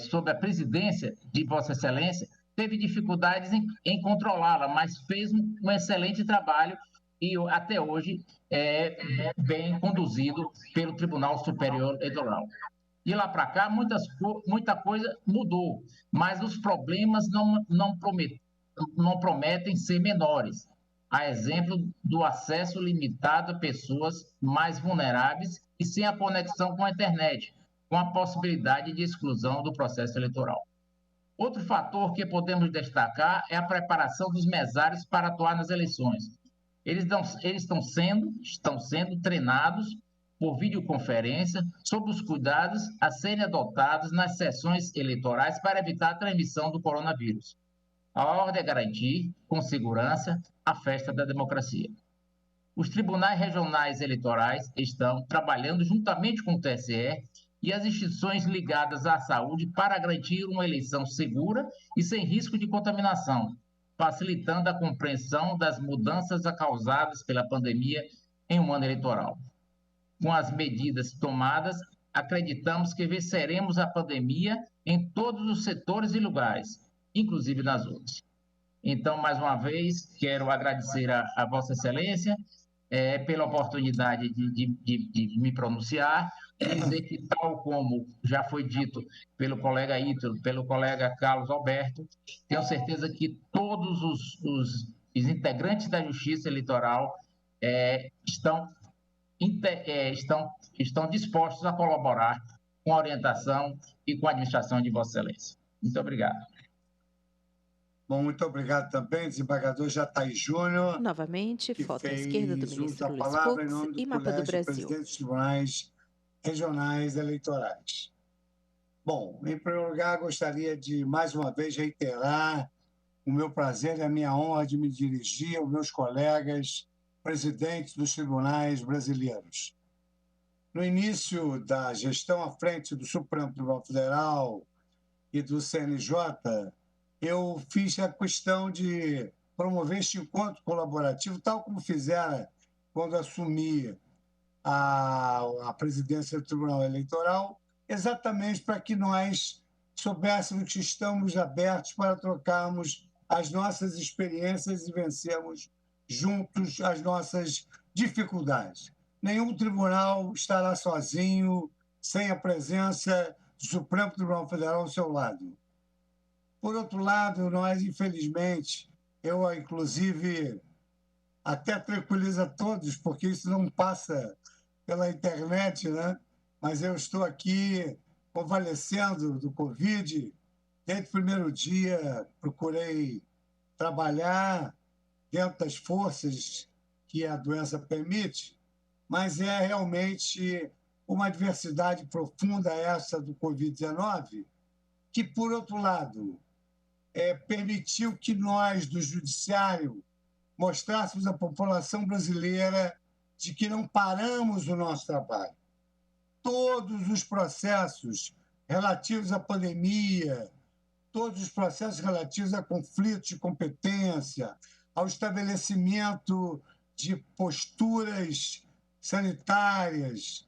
sob a presidência de Vossa Excelência, teve dificuldades em controlá-la, mas fez um excelente trabalho e até hoje é bem conduzido pelo Tribunal Superior Eleitoral. De lá para cá, muita coisa mudou, mas os problemas não prometem ser menores. A exemplo do acesso limitado a pessoas mais vulneráveis e sem a conexão com a internet, com a possibilidade de exclusão do processo eleitoral. Outro fator que podemos destacar é a preparação dos mesários para atuar nas eleições. Eles estão sendo treinados por videoconferência sobre os cuidados a serem adotados nas sessões eleitorais para evitar a transmissão do coronavírus. A ordem é garantir, com segurança, a festa da democracia. Os tribunais regionais eleitorais estão trabalhando juntamente com o TSE e as instituições ligadas à saúde para garantir uma eleição segura e sem risco de contaminação, facilitando a compreensão das mudanças causadas pela pandemia em um ano eleitoral. Com as medidas tomadas, acreditamos que venceremos a pandemia em todos os setores e lugares, inclusive nas urnas. Então, mais uma vez, quero agradecer a Vossa Excelência pela oportunidade de me pronunciar e dizer que, tal como já foi dito pelo colega Ítalo, pelo colega Carlos Alberto, tenho certeza que todos os integrantes da Justiça Eleitoral estão dispostos a colaborar com a orientação e com a administração de Vossa Excelência. Muito obrigado. Bom, muito obrigado também, desembargador Jataí Júnior. Novamente, foto à esquerda do ministro Luiz palavra Fux em nome do e mapa do Brasil. Presidente dos Tribunais Regionais Eleitorais. Bom, em primeiro lugar, gostaria de, mais uma vez, reiterar o meu prazer e a minha honra de me dirigir aos meus colegas presidentes dos tribunais brasileiros. No início da gestão à frente do Supremo Tribunal Federal e do CNJ, eu fiz a questão de promover este encontro colaborativo, tal como fizera quando assumi a presidência do Tribunal Eleitoral, exatamente para que nós soubéssemos que estamos abertos para trocarmos as nossas experiências e vencermos juntos as nossas dificuldades. Nenhum tribunal estará sozinho, sem a presença do Supremo Tribunal Federal ao seu lado. Por outro lado, nós, infelizmente, eu, inclusive, até tranquilizo a todos, porque isso não passa pela internet, né? Mas eu estou aqui convalescendo do Covid. Desde o primeiro dia, procurei trabalhar dentro das forças que a doença permite, mas é realmente uma adversidade profunda essa do Covid-19, que, por outro lado, permitiu que nós, do Judiciário, mostrássemos à população brasileira de que não paramos o nosso trabalho. Todos os processos relativos à pandemia, todos os processos relativos a conflitos de competência, ao estabelecimento de posturas sanitárias,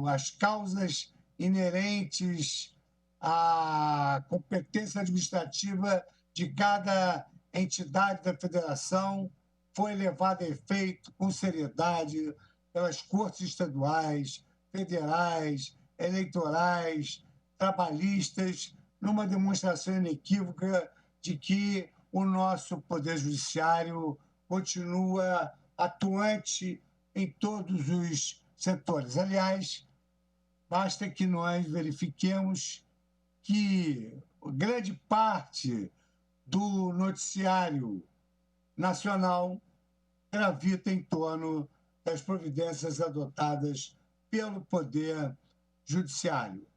as causas inerentes à competência administrativa de cada entidade da federação foi levada a efeito com seriedade pelas cortes estaduais, federais, eleitorais, trabalhistas, numa demonstração inequívoca de que o nosso Poder Judiciário continua atuante em todos os setores. Aliás, basta que nós verifiquemos que grande parte do noticiário nacional gravita em torno das providências adotadas pelo Poder Judiciário.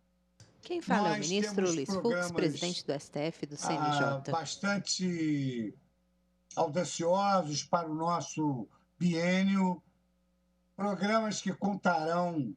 Quem fala é o ministro Luiz Fux, presidente do STF e do CNJ. Bastante audaciosos para o nosso biênio, programas que contarão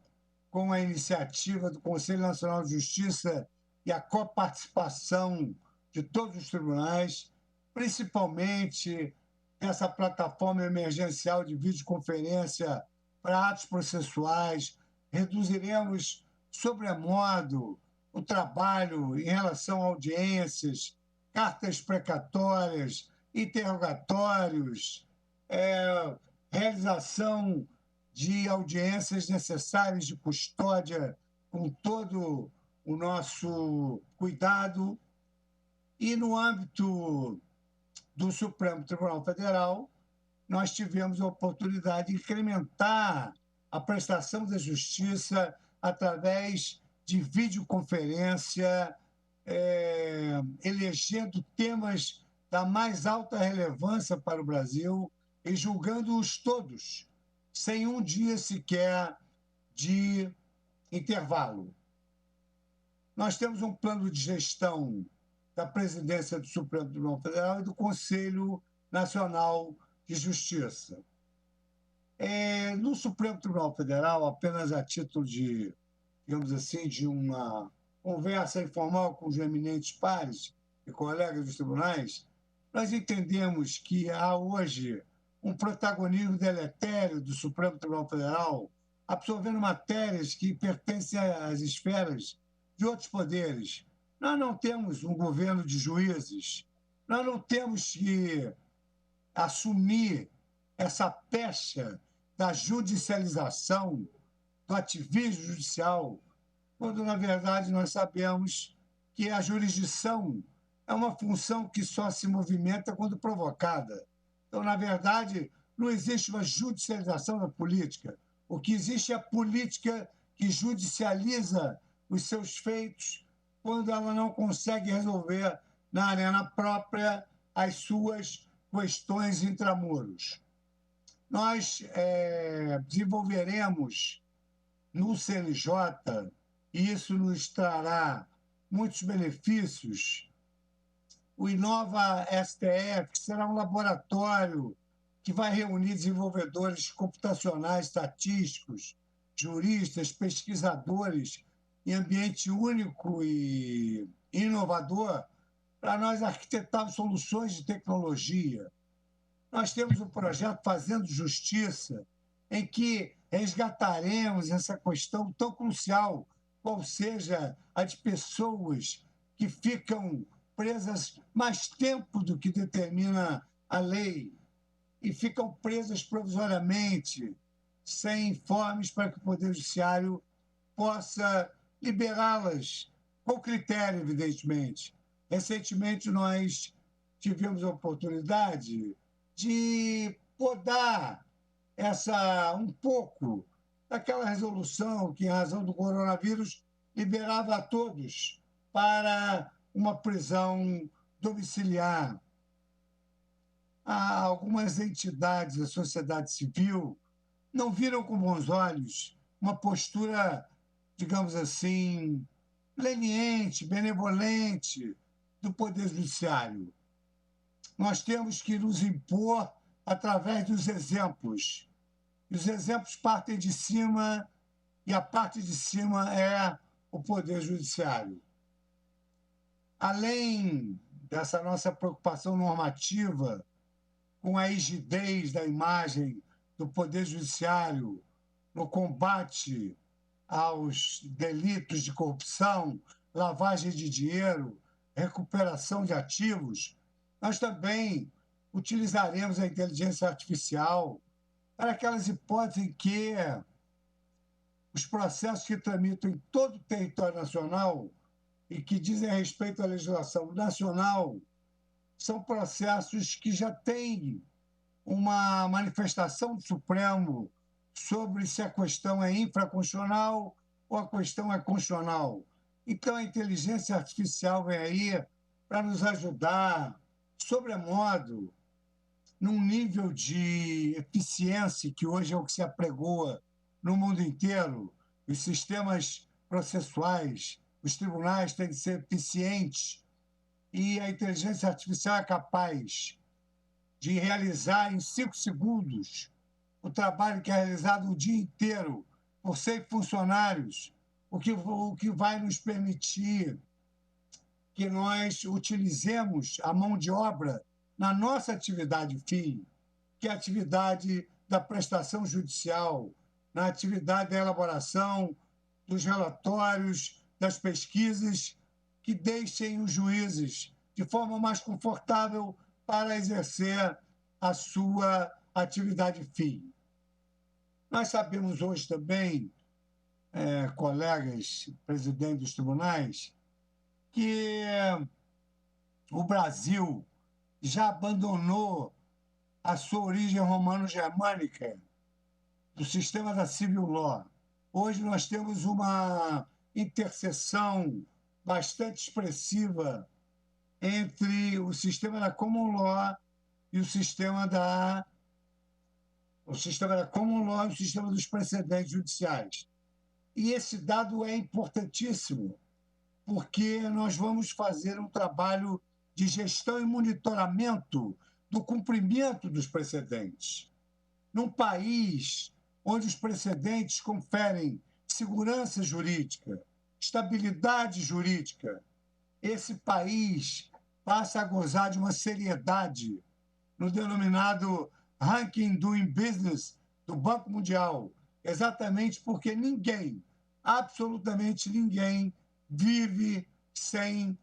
com a iniciativa do Conselho Nacional de Justiça e a coparticipação de todos os tribunais, principalmente essa plataforma emergencial de videoconferência para atos processuais. Reduziremos sobremodo o trabalho em relação a audiências, cartas precatórias, interrogatórios, realização de audiências necessárias de custódia com todo o nosso cuidado. E no âmbito do Supremo Tribunal Federal, nós tivemos a oportunidade de incrementar a prestação da justiça através de videoconferência, elegendo temas da mais alta relevância para o Brasil e julgando-os todos, sem um dia sequer de intervalo. Nós temos um plano de gestão da presidência do Supremo Tribunal Federal e do Conselho Nacional de Justiça. No Supremo Tribunal Federal, apenas a título de, digamos assim, de uma conversa informal com os eminentes pares e colegas dos tribunais, nós entendemos que há hoje um protagonismo deletério do Supremo Tribunal Federal, absorvendo matérias que pertencem às esferas de outros poderes. Nós não temos um governo de juízes, nós não temos que assumir essa pecha da judicialização, do ativismo judicial, quando, na verdade, nós sabemos que a jurisdição é uma função que só se movimenta quando provocada. Então, na verdade, não existe uma judicialização da política. O que existe é a política que judicializa os seus feitos quando ela não consegue resolver na arena própria as suas questões intramuros. Nós desenvolveremos no CNJ, e isso nos trará muitos benefícios, o Inova STF, que será um laboratório que vai reunir desenvolvedores computacionais, estatísticos, juristas, pesquisadores, em ambiente único e inovador, para nós arquitetarmos soluções de tecnologia. Nós temos um projeto Fazendo Justiça, em que resgataremos essa questão tão crucial, qual seja a de pessoas que ficam presas mais tempo do que determina a lei e ficam presas provisoriamente, sem informes para que o Poder Judiciário possa liberá-las, com critério, evidentemente. Recentemente, nós tivemos a oportunidade de podar um pouco daquela resolução que, em razão do coronavírus, liberava a todos para uma prisão domiciliar. Algumas entidades da sociedade civil não viram com bons olhos uma postura, digamos assim, leniente, benevolente do Poder Judiciário. Nós temos que nos impor através dos exemplos. E os exemplos partem de cima, e a parte de cima é o Poder Judiciário. Além dessa nossa preocupação normativa com a rigidez da imagem do Poder Judiciário no combate aos delitos de corrupção, lavagem de dinheiro, recuperação de ativos, nós também utilizaremos a inteligência artificial para aquelas hipóteses em que os processos que tramitam em todo o território nacional e que dizem respeito à legislação nacional são processos que já têm uma manifestação do Supremo sobre se a questão é infraconstitucional ou a questão é constitucional. Então, a inteligência artificial vem aí para nos ajudar, sobremodo, num nível de eficiência que hoje é o que se apregoa no mundo inteiro. Os sistemas processuais, os tribunais têm que ser eficientes e a inteligência artificial é capaz de realizar em 5 segundos o trabalho que é realizado o dia inteiro por 100 funcionários, o que vai nos permitir que nós utilizemos a mão de obra na nossa atividade fim, que é a atividade da prestação judicial, na atividade da elaboração dos relatórios, das pesquisas, que deixem os juízes de forma mais confortável para exercer a sua atividade fim. Nós sabemos hoje também colegas presidentes dos tribunais, que o Brasil já abandonou a sua origem romano-germânica do sistema da civil law. Hoje nós temos uma interseção bastante expressiva entre o sistema da common law e o sistema da common law e o sistema dos precedentes judiciais. E esse dado é importantíssimo, porque nós vamos fazer um trabalho de gestão e monitoramento do cumprimento dos precedentes. Num país onde os precedentes conferem segurança jurídica, estabilidade jurídica, esse país passa a gozar de uma seriedade no denominado Ranking Doing Business do Banco Mundial, exatamente porque ninguém, absolutamente ninguém, vive sem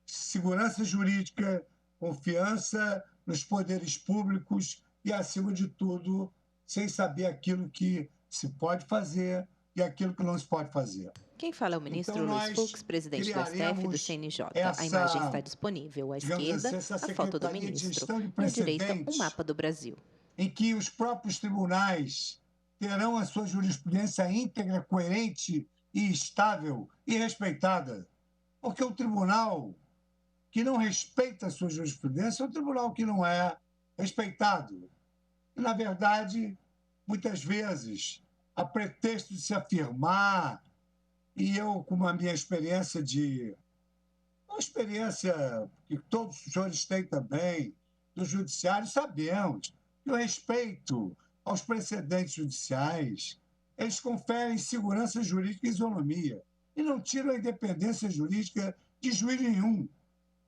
segurança jurídica, confiança nos poderes públicos e, acima de tudo, sem saber aquilo que se pode fazer e aquilo que não se pode fazer. Quem fala é o ministro Luiz Fux, presidente do STF e do CNJ. A imagem está disponível. À esquerda, a foto do ministro. À direita, um mapa do Brasil. Em que os próprios tribunais terão a sua jurisprudência íntegra, coerente e estável e respeitada. Porque o tribunal que não respeita a sua jurisprudência é um tribunal que não é respeitado. E, na verdade, muitas vezes, a pretexto de se afirmar, e eu, com a minha experiência uma experiência que todos os senhores têm também, do judiciário, sabemos que o respeito aos precedentes judiciais, eles conferem segurança jurídica e isonomia, e não tiram a independência jurídica de juiz nenhum.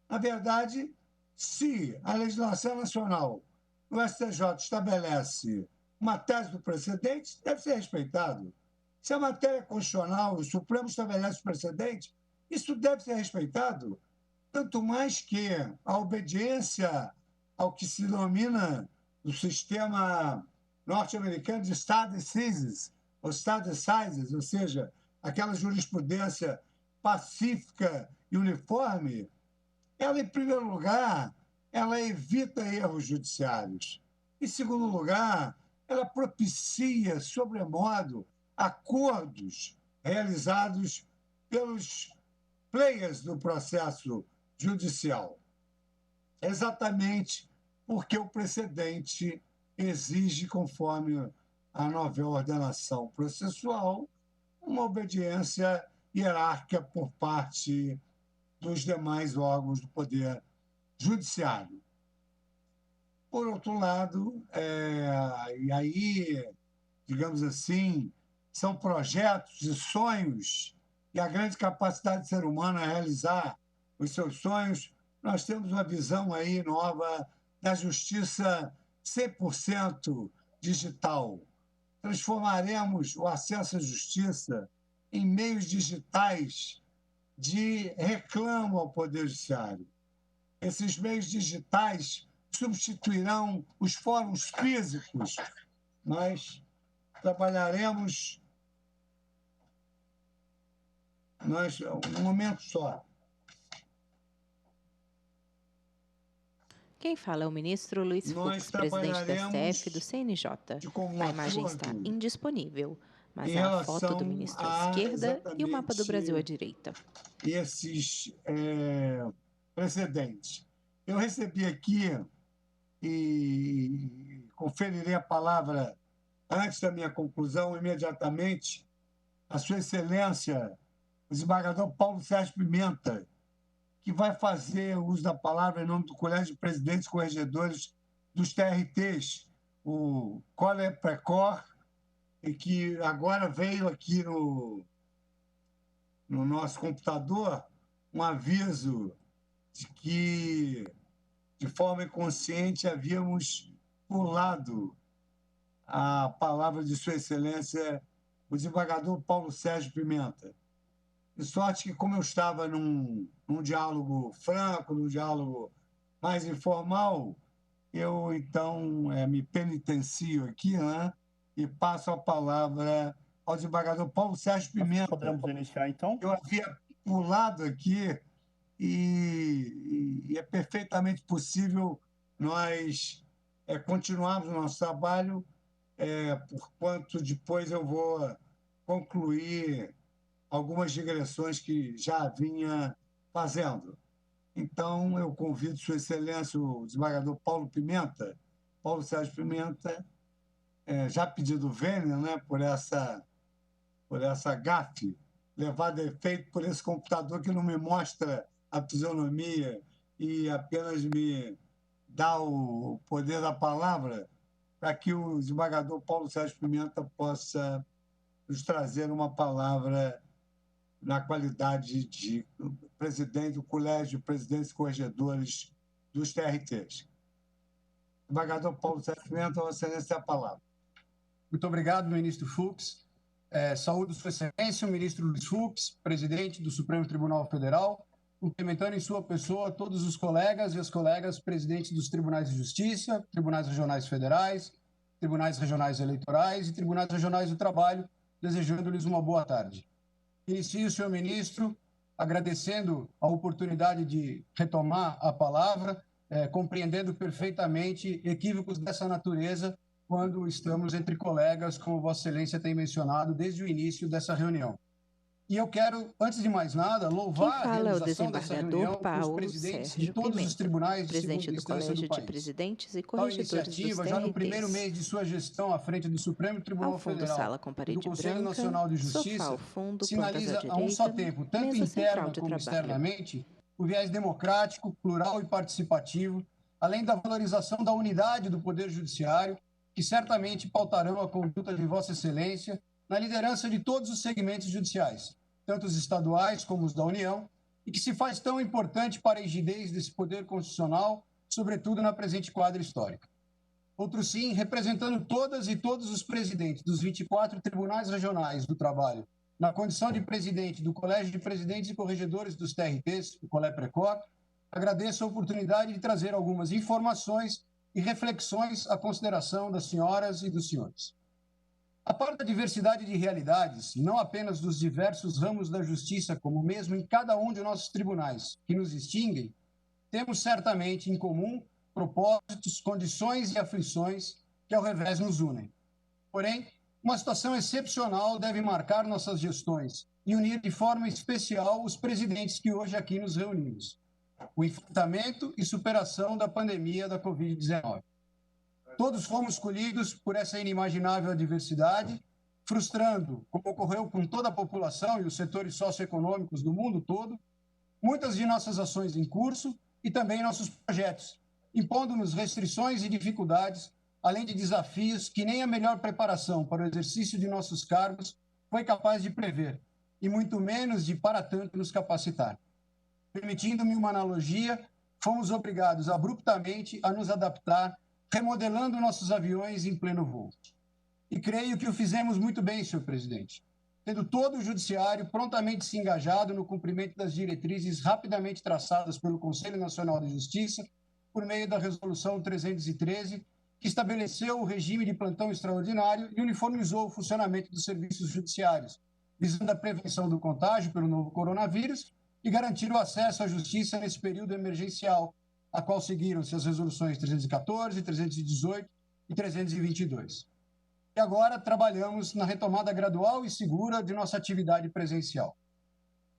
Na verdade, se a legislação nacional, o STJ, estabelece uma tese do precedente, deve ser respeitado. Se a matéria constitucional, o Supremo estabelece o precedente, isso deve ser respeitado. Tanto mais que a obediência ao que se denomina o sistema norte-americano de State Decisions, ou State Decisions, ou seja, aquela jurisprudência pacífica e uniforme, ela, em primeiro lugar, ela evita erros judiciários. Em segundo lugar, ela propicia, sobremodo, acordos realizados pelos players do processo judicial. Exatamente porque o precedente exige, conforme a nova ordenação processual, uma obediência hierárquica por parte dos demais órgãos do Poder Judiciário. Por outro lado, e aí, digamos assim, são projetos e sonhos, e a grande capacidade do ser humano é realizar os seus sonhos. Nós temos uma visão aí nova da justiça 100% digital. Transformaremos o acesso à justiça em meios digitais de reclamo ao Poder Judiciário. Esses meios digitais substituirão os fóruns físicos. Nós trabalharemos... Um momento só. Quem fala é o ministro Luiz Fux, presidente do STF e do CNJ. A imagem está indisponível, mas há a foto do ministro à esquerda e o mapa do Brasil à direita. Esses precedentes. Eu recebi aqui e conferirei a palavra antes da minha conclusão, imediatamente, a Sua Excelência, o desembargador Paulo Sérgio Pimenta, que vai fazer uso da palavra em nome do Colégio de Presidentes e Corregedores dos TRTs, o Colle Precor, e que agora veio aqui no nosso computador um aviso de que, de forma inconsciente, havíamos pulado a palavra de Sua Excelência, o desembargador Paulo Sérgio Pimenta. De sorte que, como eu estava num diálogo franco, num diálogo mais informal, eu, então, me penitencio aqui, e passo a palavra ao desembargador Paulo Sérgio Pimenta. Podemos iniciar, então? Eu havia pulado aqui e é perfeitamente possível nós continuarmos o nosso trabalho, porquanto depois eu vou concluir algumas digressões que já vinha fazendo. Então, eu convido Sua Excelência, o desembargador Paulo Sérgio Pimenta, já pedido vênia, né, por essa gafe, levada a efeito por esse computador que não me mostra a fisionomia e apenas me dá o poder da palavra, para que o desembargador Paulo Sérgio Pimenta possa nos trazer uma palavra na qualidade de presidente do Colégio de Presidentes e Corregedores dos TRTs. Desembargador Paulo Sérgio Pimenta, Vossa Excelência, a palavra. Muito obrigado, ministro Fux. Saúdo Sua Excelência, o ministro Luiz Fux, presidente do Supremo Tribunal Federal, cumprimentando em sua pessoa todos os colegas e as colegas presidentes dos Tribunais de Justiça, Tribunais Regionais Federais, Tribunais Regionais Eleitorais e Tribunais Regionais do Trabalho, desejando-lhes uma boa tarde. Inicio, senhor ministro, agradecendo a oportunidade de retomar a palavra, compreendendo perfeitamente equívocos dessa natureza quando estamos entre colegas, como Vossa Excelência tem mencionado desde o início dessa reunião. E eu quero, antes de mais nada, louvar a realização dessa reunião com os presidentes de todos os tribunais de segunda instância do país. Presidentes e Tal corregedores iniciativa, dos já no TRTs. primeiro mês de sua gestão à frente do Supremo Tribunal Ao fundo, Federal sala com e parede do Conselho branca, Nacional de sofá Justiça, ao fundo, sinaliza plantas à a um só direita, tempo, tanto mesa central interna de como trabalho. externamente, o viés democrático, plural e participativo, além da valorização da unidade do Poder Judiciário, que certamente pautarão a conduta de Vossa Excelência na liderança de todos os segmentos judiciais, tanto os estaduais como os da União, e que se faz tão importante para a rigidez desse poder constitucional, sobretudo na presente quadra histórica. Outro sim, representando todas e todos os presidentes dos 24 tribunais regionais do trabalho, na condição de presidente do Colégio de Presidentes e Corregedores dos TRTs, o Colé-Precor, agradeço a oportunidade de trazer algumas informações e reflexões à consideração das senhoras e dos senhores. A par da diversidade de realidades, não apenas dos diversos ramos da justiça, como mesmo em cada um de nossos tribunais, que nos distinguem, temos certamente em comum propósitos, condições e aflições que ao revés nos unem. Porém, uma situação excepcional deve marcar nossas gestões e unir de forma especial os presidentes que hoje aqui nos reunimos: o enfrentamento e superação da pandemia da Covid-19. Todos fomos colhidos por essa inimaginável adversidade, frustrando, como ocorreu com toda a população e os setores socioeconômicos do mundo todo, muitas de nossas ações em curso e também nossos projetos, impondo-nos restrições e dificuldades, além de desafios que nem a melhor preparação para o exercício de nossos cargos foi capaz de prever, e muito menos de, para tanto, nos capacitar. Permitindo-me uma analogia, fomos obrigados abruptamente a nos adaptar, remodelando nossos aviões em pleno voo. E creio que o fizemos muito bem, senhor presidente, tendo todo o judiciário prontamente se engajado no cumprimento das diretrizes rapidamente traçadas pelo Conselho Nacional de Justiça, por meio da Resolução 313, que estabeleceu o regime de plantão extraordinário e uniformizou o funcionamento dos serviços judiciários, visando a prevenção do contágio pelo novo coronavírus e garantir o acesso à justiça nesse período emergencial, a qual seguiram-se as resoluções 314, 318 e 322. E agora trabalhamos na retomada gradual e segura de nossa atividade presencial.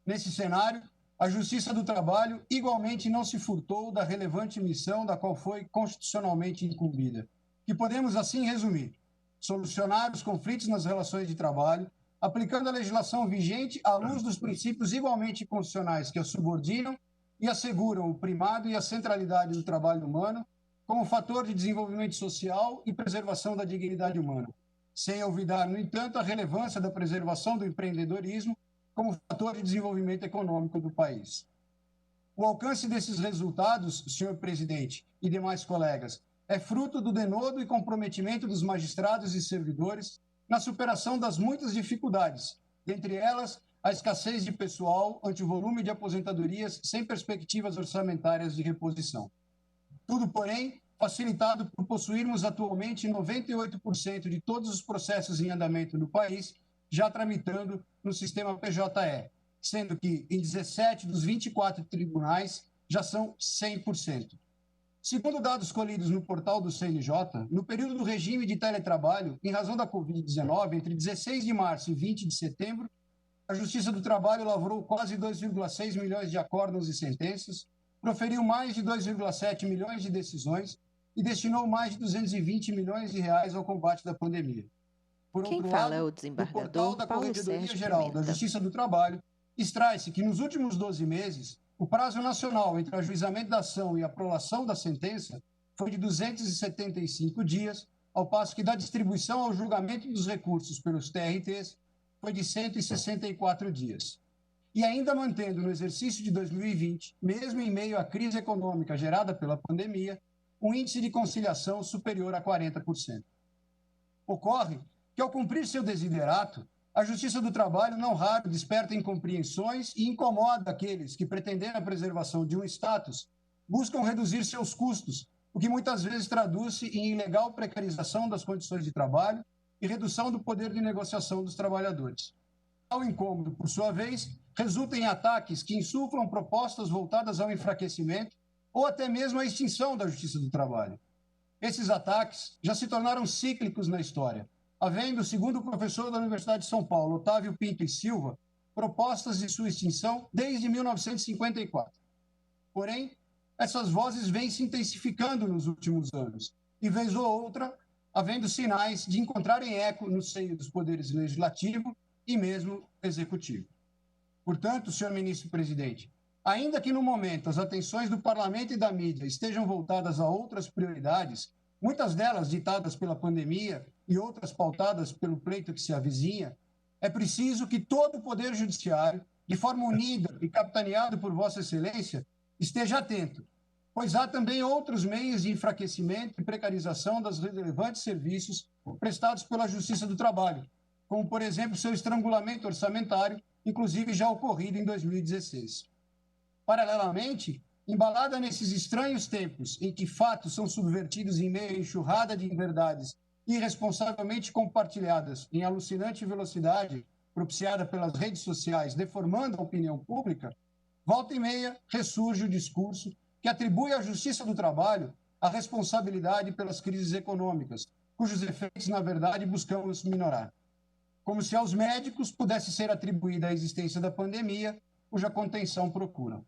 Nesse cenário, a Justiça do Trabalho igualmente não se furtou da relevante missão da qual foi constitucionalmente incumbida, que podemos assim resumir: solucionar os conflitos nas relações de trabalho, aplicando a legislação vigente à luz dos princípios igualmente constitucionais que a subordinam e asseguram o primado e a centralidade do trabalho humano como fator de desenvolvimento social e preservação da dignidade humana, sem olvidar, no entanto, a relevância da preservação do empreendedorismo como fator de desenvolvimento econômico do país. O alcance desses resultados, senhor presidente e demais colegas, é fruto do denodo e comprometimento dos magistrados e servidores na superação das muitas dificuldades, dentre elas a escassez de pessoal ante o volume de aposentadorias sem perspectivas orçamentárias de reposição. Tudo, porém, facilitado por possuirmos atualmente 98% de todos os processos em andamento no país já tramitando no sistema PJE, sendo que em 17 dos 24 tribunais já são 100%. Segundo dados colhidos no portal do CNJ, no período do regime de teletrabalho, em razão da Covid-19, entre 16 de março e 20 de setembro, a Justiça do Trabalho lavrou quase 2,6 milhões de acórdãos e sentenças, proferiu mais de 2,7 milhões de decisões e destinou mais de 220 milhões de reais ao combate da pandemia. Por Quem outro fala lado, é o no desembargador portal da Paulo Corregedoria Sérgio Geral Pimenta. da Justiça do Trabalho, extrai-se que nos últimos 12 meses, o prazo nacional entre o ajuizamento da ação e a prolação da sentença foi de 275 dias, ao passo que da distribuição ao julgamento dos recursos pelos TRTs foi de 164 dias. E ainda mantendo no exercício de 2020, mesmo em meio à crise econômica gerada pela pandemia, um índice de conciliação superior a 40%. Ocorre que, ao cumprir seu desiderato, a Justiça do Trabalho não raro desperta incompreensões e incomoda aqueles que, pretendendo a preservação de um status, buscam reduzir seus custos, o que muitas vezes traduz-se em ilegal precarização das condições de trabalho e redução do poder de negociação dos trabalhadores. Tal incômodo, por sua vez, resulta em ataques que insuflam propostas voltadas ao enfraquecimento ou até mesmo à extinção da Justiça do Trabalho. Esses ataques já se tornaram cíclicos na história, havendo, segundo o professor da Universidade de São Paulo, Otávio Pinto e Silva, propostas de sua extinção desde 1954. Porém, essas vozes vêm se intensificando nos últimos anos, e vez ou outra, havendo sinais de encontrarem eco no seio dos poderes legislativo e mesmo executivo. Portanto, senhor ministro-presidente, ainda que no momento as atenções do parlamento e da mídia estejam voltadas a outras prioridades, muitas delas ditadas pela pandemia e outras pautadas pelo pleito que se avizinha, é preciso que todo o Poder Judiciário, de forma unida e capitaneado por Vossa Excelência, esteja atento, pois há também outros meios de enfraquecimento e precarização dos relevantes serviços prestados pela Justiça do Trabalho, como, por exemplo, seu estrangulamento orçamentário, inclusive já ocorrido em 2016. Paralelamente, embalada nesses estranhos tempos em que fatos são subvertidos em meio a enxurrada de inverdades irresponsavelmente compartilhadas em alucinante velocidade, propiciada pelas redes sociais, deformando a opinião pública, volta e meia ressurge o discurso que atribui à Justiça do Trabalho a responsabilidade pelas crises econômicas, cujos efeitos, na verdade, buscamos minorar. Como se aos médicos pudesse ser atribuída a existência da pandemia, cuja contenção procuram.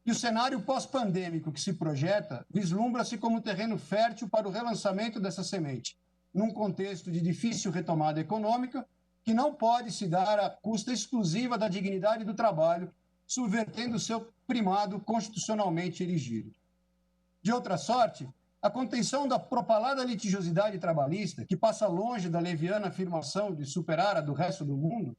E o cenário pós-pandêmico que se projeta vislumbra-se como terreno fértil para o relançamento dessa semente, num contexto de difícil retomada econômica, que não pode se dar à custa exclusiva da dignidade do trabalho, subvertendo seu primado constitucionalmente erigido. De outra sorte, a contenção da propalada litigiosidade trabalhista, que passa longe da leviana afirmação de superar a do resto do mundo,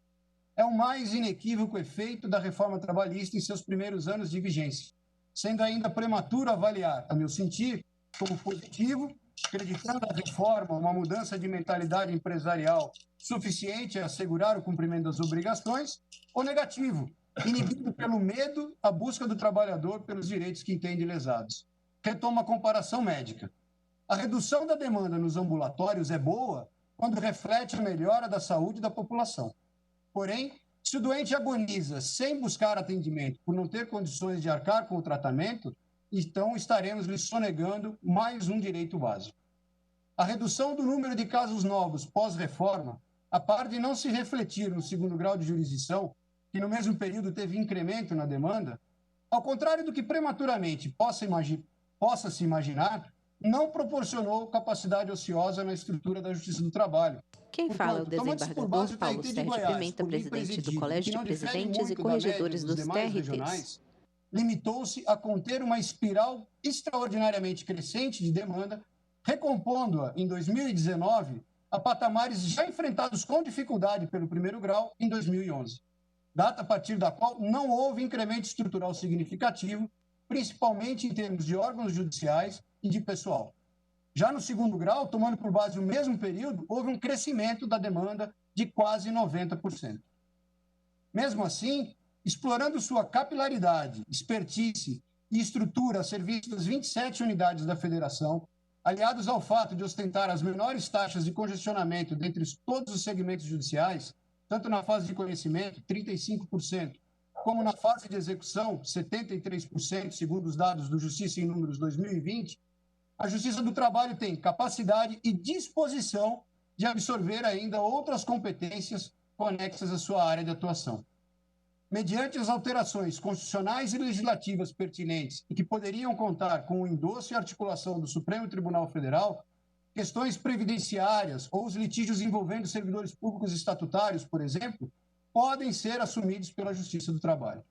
é o mais inequívoco efeito da reforma trabalhista em seus primeiros anos de vigência, sendo ainda prematuro avaliar, a meu sentir, como positivo, acreditando a reforma uma mudança de mentalidade empresarial suficiente a assegurar o cumprimento das obrigações, ou negativo, inibido pelo medo à busca do trabalhador pelos direitos que entende lesados. Retoma a comparação médica. A redução da demanda nos ambulatórios é boa quando reflete a melhora da saúde da população. Porém, se o doente agoniza sem buscar atendimento por não ter condições de arcar com o tratamento, então estaremos lhe sonegando mais um direito básico. A redução do número de casos novos pós-reforma, a par de não se refletir no segundo grau de jurisdição, que no mesmo período teve incremento na demanda, ao contrário do que prematuramente possa se imaginar, não proporcionou capacidade ociosa na estrutura da Justiça do Trabalho. Quem fala é o desembargador Paulo Sérgio Pimenta, presidente do Colégio de Presidentes e Corregedores dos TRTs. Limitou-se a conter uma espiral extraordinariamente crescente de demanda, recompondo-a em 2019 a patamares já enfrentados com dificuldade pelo primeiro grau em 2011, data a partir da qual não houve incremento estrutural significativo, principalmente em termos de órgãos judiciais e de pessoal. Já no segundo grau, tomando por base o mesmo período, houve um crescimento da demanda de quase 90%. Mesmo assim, explorando sua capilaridade, expertise e estrutura a serviço das 27 unidades da federação, aliados ao fato de ostentar as menores taxas de congestionamento dentre todos os segmentos judiciais, tanto na fase de conhecimento, 35%, como na fase de execução, 73%, segundo os dados do Justiça em Números 2020, a Justiça do Trabalho tem capacidade e disposição de absorver ainda outras competências conexas à sua área de atuação. Mediante as alterações constitucionais e legislativas pertinentes e que poderiam contar com o endosso e articulação do Supremo Tribunal Federal, questões previdenciárias ou os litígios envolvendo servidores públicos estatutários, por exemplo, podem ser assumidos pela Justiça do Trabalho.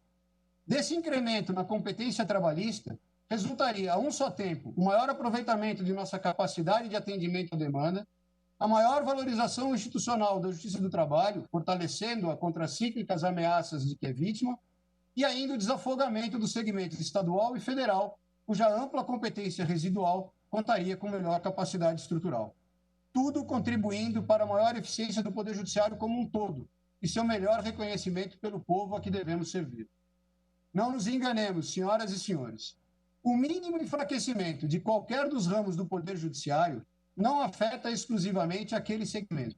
Desse incremento na competência trabalhista, resultaria, a um só tempo, o maior aproveitamento de nossa capacidade de atendimento à demanda, a maior valorização institucional da Justiça do Trabalho, fortalecendo-a contra cíclicas ameaças de que é vítima, e ainda o desafogamento dos segmentos estadual e federal, cuja ampla competência residual contaria com melhor capacidade estrutural. Tudo contribuindo para a maior eficiência do Poder Judiciário como um todo e seu melhor reconhecimento pelo povo a que devemos servir. Não nos enganemos, senhoras e senhores. O mínimo enfraquecimento de qualquer dos ramos do Poder Judiciário não afeta exclusivamente aquele segmento,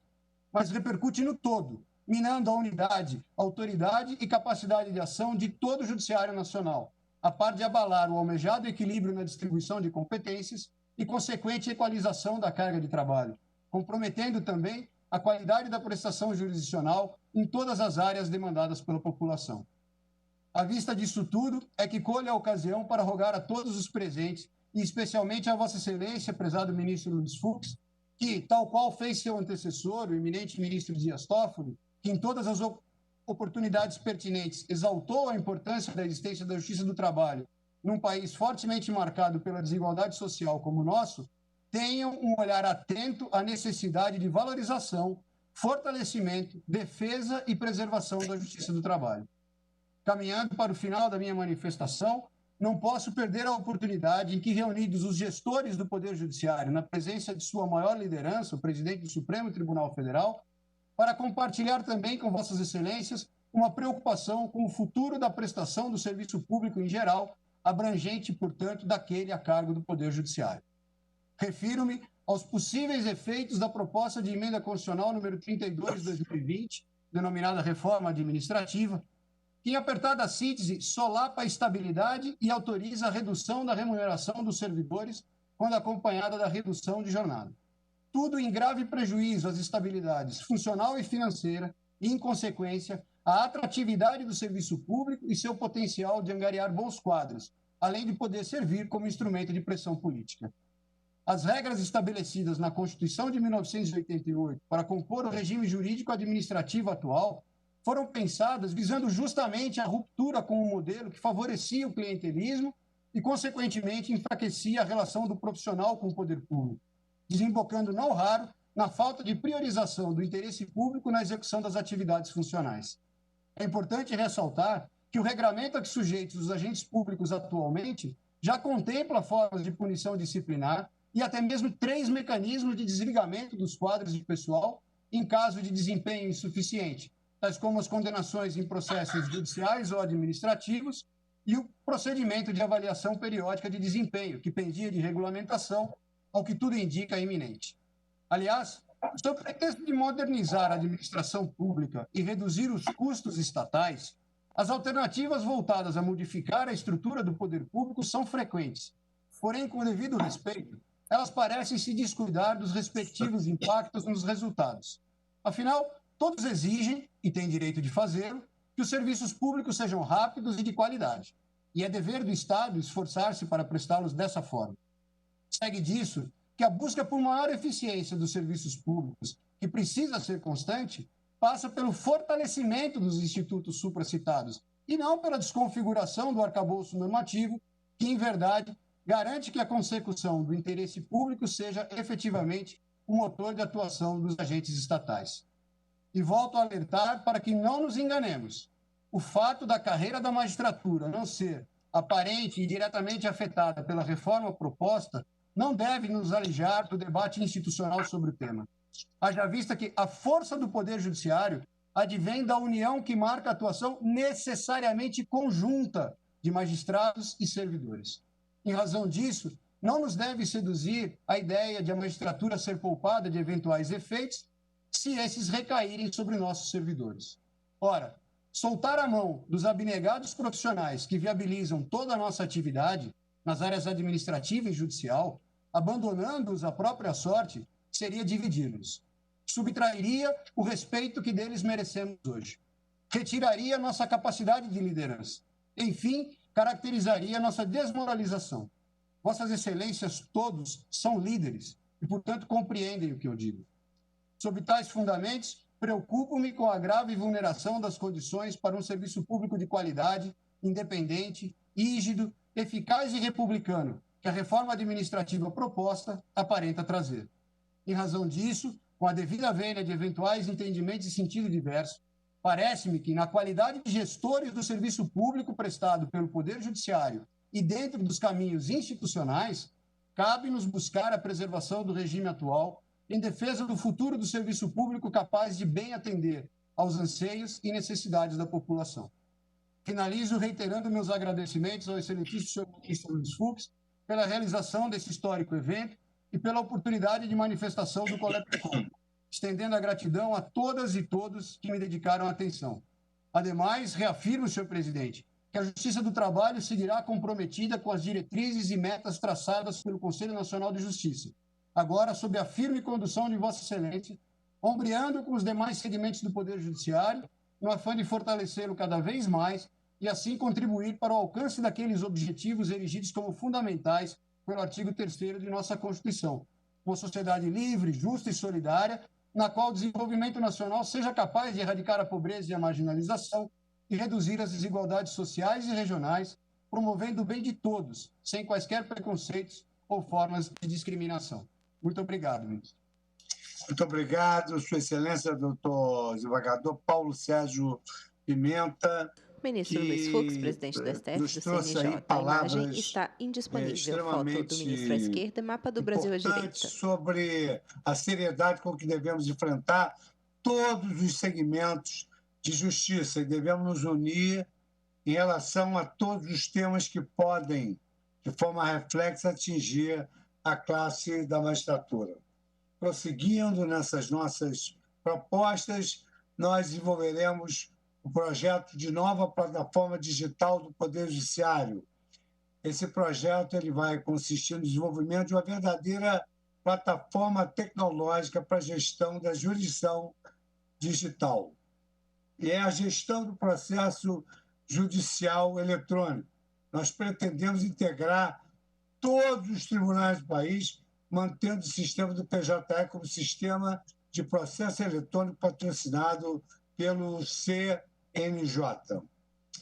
mas repercute no todo, minando a unidade, autoridade e capacidade de ação de todo o Judiciário Nacional, a par de abalar o almejado equilíbrio na distribuição de competências e consequente equalização da carga de trabalho, comprometendo também a qualidade da prestação jurisdicional em todas as áreas demandadas pela população. À vista disso tudo, é que colho a ocasião para rogar a todos os presentes, e especialmente a Vossa Excelência, prezado ministro Luiz Fux, que, tal qual fez seu antecessor, o eminente ministro Dias Toffoli, que em todas as oportunidades pertinentes exaltou a importância da existência da Justiça do Trabalho num país fortemente marcado pela desigualdade social como o nosso, tenham um olhar atento à necessidade de valorização, fortalecimento, defesa e preservação da Justiça do Trabalho. Caminhando para o final da minha manifestação, não posso perder a oportunidade em que, reunidos os gestores do Poder Judiciário, na presença de sua maior liderança, o presidente do Supremo Tribunal Federal, para compartilhar também com Vossas Excelências uma preocupação com o futuro da prestação do serviço público em geral, abrangente, portanto, daquele a cargo do Poder Judiciário. Refiro-me aos possíveis efeitos da proposta de emenda constitucional número 32 de 2020, denominada Reforma Administrativa, que, em apertada síntese, solapa a estabilidade e autoriza a redução da remuneração dos servidores quando acompanhada da redução de jornada. Tudo em grave prejuízo às estabilidades funcional e financeira e, em consequência, à atratividade do serviço público e seu potencial de angariar bons quadros, além de poder servir como instrumento de pressão política. As regras estabelecidas na Constituição de 1988 para compor o regime jurídico administrativo atual foram pensadas visando justamente a ruptura com um modelo que favorecia o clientelismo e, consequentemente, enfraquecia a relação do profissional com o poder público, desembocando, não raro, na falta de priorização do interesse público na execução das atividades funcionais. É importante ressaltar que o regramento a que sujeitos os agentes públicos atualmente já contempla formas de punição disciplinar e até mesmo 3 mecanismos de desligamento dos quadros de pessoal em caso de desempenho insuficiente, tais como as condenações em processos judiciais ou administrativos e o procedimento de avaliação periódica de desempenho, que pendia de regulamentação, ao que tudo indica iminente. Aliás, sob pretexto de modernizar a administração pública e reduzir os custos estatais, as alternativas voltadas a modificar a estrutura do poder público são frequentes. Porém, com o devido respeito, elas parecem se descuidar dos respectivos impactos nos resultados. Afinal, todos exigem, e têm direito de fazê-lo, que os serviços públicos sejam rápidos e de qualidade. E é dever do Estado esforçar-se para prestá-los dessa forma. Segue disso que a busca por maior eficiência dos serviços públicos, que precisa ser constante, passa pelo fortalecimento dos institutos supracitados e não pela desconfiguração do arcabouço normativo, que, em verdade, garante que a consecução do interesse público seja efetivamente o motor de atuação dos agentes estatais. E volto a alertar para que não nos enganemos. O fato da carreira da magistratura não ser aparente e diretamente afetada pela reforma proposta não deve nos alijar do debate institucional sobre o tema. Haja vista que a força do Poder Judiciário advém da união que marca a atuação necessariamente conjunta de magistrados e servidores. Em razão disso, não nos deve seduzir a ideia de a magistratura ser poupada de eventuais efeitos se esses recaírem sobre nossos servidores. Ora, soltar a mão dos abnegados profissionais que viabilizam toda a nossa atividade nas áreas administrativa e judicial, abandonando-os à própria sorte, seria dividi-los. Subtrairia o respeito que deles merecemos hoje. Retiraria nossa capacidade de liderança. Enfim, caracterizaria nossa desmoralização. Vossas Excelências todos são líderes e, portanto, compreendem o que eu digo. Sob tais fundamentos, preocupo-me com a grave vulneração das condições para um serviço público de qualidade, independente, rígido, eficaz e republicano, que a reforma administrativa proposta aparenta trazer. Em razão disso, com a devida vênia de eventuais entendimentos em sentido diverso, parece-me que, na qualidade de gestores do serviço público prestado pelo Poder Judiciário e dentro dos caminhos institucionais, cabe-nos buscar a preservação do regime atual em defesa do futuro do serviço público capaz de bem atender aos anseios e necessidades da população. Finalizo reiterando meus agradecimentos ao excelentíssimo senhor ministro Luiz Fux pela realização desse histórico evento e pela oportunidade de manifestação do Colepcom, estendendo a gratidão a todas e todos que me dedicaram atenção. Ademais, reafirmo, senhor presidente, que a Justiça do Trabalho seguirá comprometida com as diretrizes e metas traçadas pelo Conselho Nacional de Justiça, agora sob a firme condução de Vossa Excelência, ombreando com os demais segmentos do Poder Judiciário, no afã de fortalecê-lo cada vez mais e assim contribuir para o alcance daqueles objetivos erigidos como fundamentais pelo artigo 3º de nossa Constituição, uma sociedade livre, justa e solidária, na qual o desenvolvimento nacional seja capaz de erradicar a pobreza e a marginalização e reduzir as desigualdades sociais e regionais, promovendo o bem de todos, sem quaisquer preconceitos ou formas de discriminação. Muito obrigado, ministro. Muito obrigado, Sua Excelência, doutor desembargador Paulo Sérgio Pimenta. Ministro Luiz Fux, presidente do STF do CNJ. A imagem está indisponível. Foto do ministro à esquerda, mapa do Brasil à direita. Sobre a seriedade com que devemos enfrentar todos os segmentos de justiça e devemos nos unir em relação a todos os temas que podem, de forma reflexa, atingir a classe da magistratura. Prosseguindo nessas nossas propostas, nós desenvolveremos o projeto de nova plataforma digital do Poder Judiciário. Esse projeto ele vai consistir no desenvolvimento de uma verdadeira plataforma tecnológica para a gestão da jurisdição digital. E é a gestão do processo judicial eletrônico. Nós pretendemos integrar todos os tribunais do país, mantendo o sistema do PJE como sistema de processo eletrônico patrocinado pelo CNJ.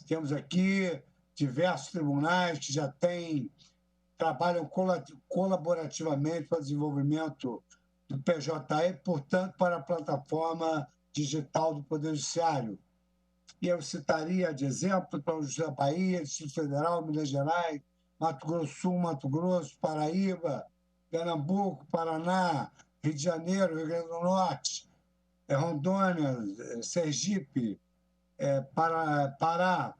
Temos aqui diversos tribunais que já trabalham colaborativamente para o desenvolvimento do PJE, portanto, para a plataforma digital do Poder Judiciário. E eu citaria de exemplo para o Justiça da Bahia, Distrito Federal, Minas Gerais, Mato Grosso do Sul, Mato Grosso, Paraíba, Pernambuco, Paraná, Rio de Janeiro, Rio Grande do Norte, Rondônia, Sergipe, Pará,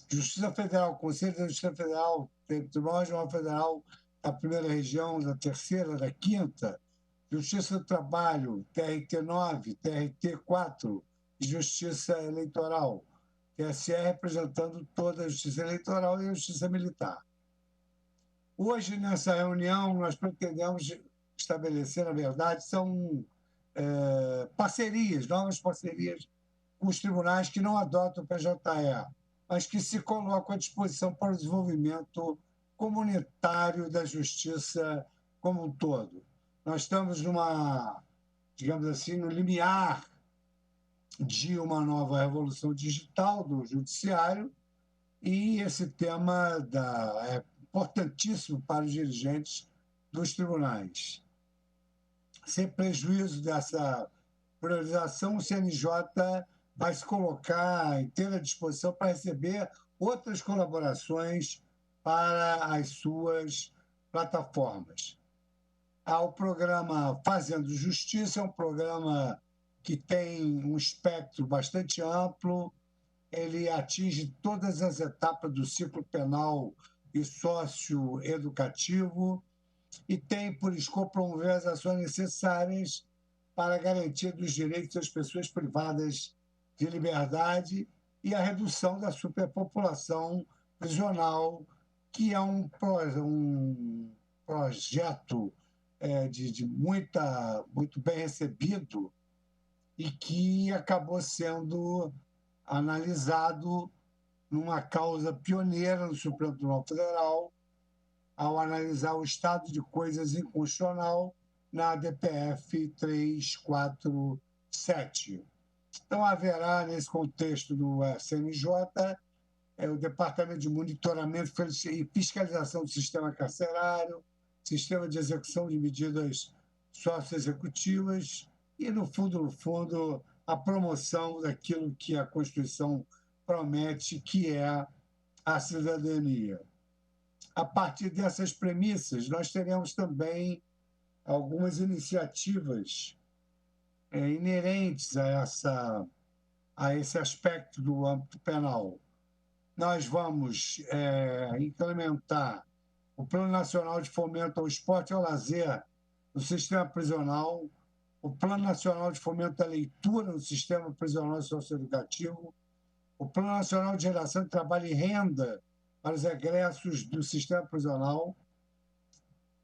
Justiça Federal, Conselho da Justiça Federal, Tribunal Regional Federal da primeira região, da terceira, da quinta, Justiça do Trabalho, TRT9, TRT4, e Justiça Eleitoral, TSE representando toda a Justiça Eleitoral e a Justiça Militar. Hoje, nessa reunião, nós pretendemos estabelecer, na verdade, são parcerias, novas parcerias com os tribunais que não adotam o PJE, mas que se colocam à disposição para o desenvolvimento comunitário da justiça como um todo. Nós estamos digamos assim, no limiar de uma nova revolução digital do judiciário e esse tema é importantíssimo para os dirigentes dos tribunais. Sem prejuízo dessa priorização, o CNJ vai se colocar à inteira disposição para receber outras colaborações para as suas plataformas. O programa Fazendo Justiça é um programa que tem um espectro bastante amplo, ele atinge todas as etapas do ciclo penal e socioeducativo e tem por escopo promover as ações necessárias para a garantia dos direitos das pessoas privadas de liberdade e a redução da superpopulação prisional, que é um projeto muito bem recebido e que acabou sendo analisado numa causa pioneira no Supremo Tribunal Federal, ao analisar o estado de coisas inconstitucional na DPF 347. Então, haverá, nesse contexto do CNJ, o Departamento de Monitoramento e Fiscalização do Sistema Carcerário, Sistema de Execução de Medidas Socioexecutivas e, no fundo, a promoção daquilo que a Constituição promete, que é a cidadania. A partir dessas premissas, nós teremos também algumas iniciativas inerentes a esse aspecto do âmbito penal. Nós vamos implementar o Plano Nacional de Fomento ao Esporte e ao Lazer no sistema prisional, o Plano Nacional de Fomento à Leitura no sistema prisional e socioeducativo, o Plano Nacional de Geração de Trabalho e Renda para os egressos do sistema prisional.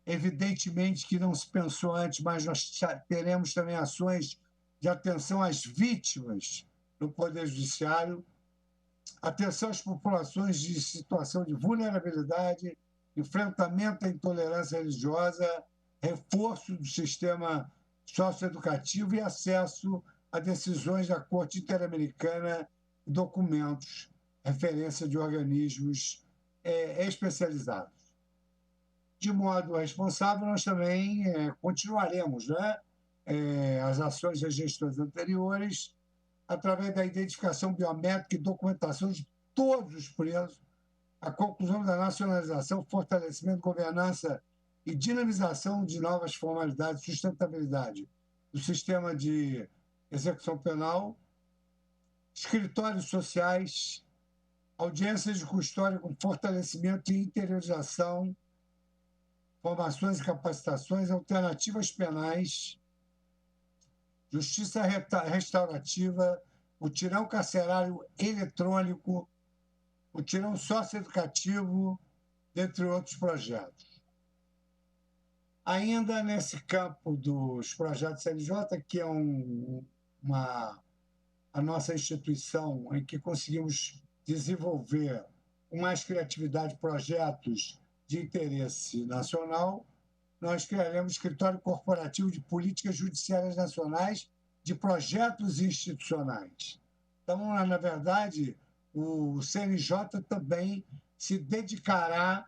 Evidentemente que não se pensou antes, mas nós teremos também ações de atenção às vítimas no Poder Judiciário, atenção às populações de situação de vulnerabilidade, enfrentamento à intolerância religiosa, reforço do sistema socioeducativo e acesso a decisões da Corte Interamericana e documentos, referência de organismos especializados. De modo responsável, nós também continuaremos as ações das gestões anteriores, através da identificação biométrica e documentação de todos os presos, a conclusão da nacionalização, fortalecimento, governança e dinamização de novas formalidades, sustentabilidade do sistema de execução penal, escritórios sociais, audiências de custódia com fortalecimento e interiorização, formações e capacitações, alternativas penais, justiça restaurativa, o tirão carcerário eletrônico, o tirão socioeducativo, dentre outros projetos. Ainda nesse campo dos projetos CNJ, que é a nossa instituição em que conseguimos desenvolver com mais criatividade projetos de interesse nacional, nós criaremos Escritório Corporativo de Políticas Judiciárias Nacionais de Projetos Institucionais. Então, na verdade, o CNJ também se dedicará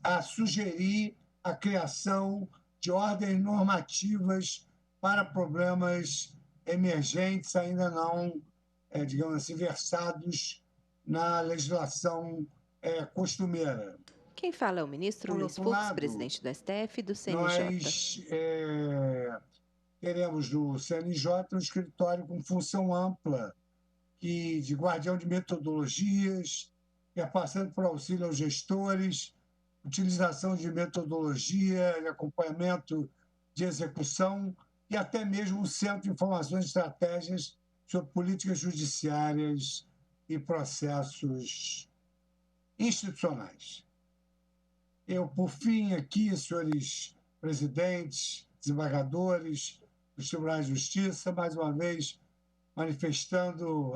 a sugerir a criação de ordens normativas para problemas emergentes, ainda não, digamos assim, versados na legislação costumeira. Quem fala é o ministro Luiz Fux, presidente do STF e do CNJ. Nós teremos no CNJ um escritório com função ampla, de guardião de metodologias, passando por auxílio aos gestores, utilização de metodologia, de acompanhamento de execução e até mesmo um centro de informações e estratégias sobre políticas judiciárias e processos institucionais. Eu, por fim, aqui, senhores presidentes, desembargadores dos Tribunais de Justiça, mais uma vez manifestando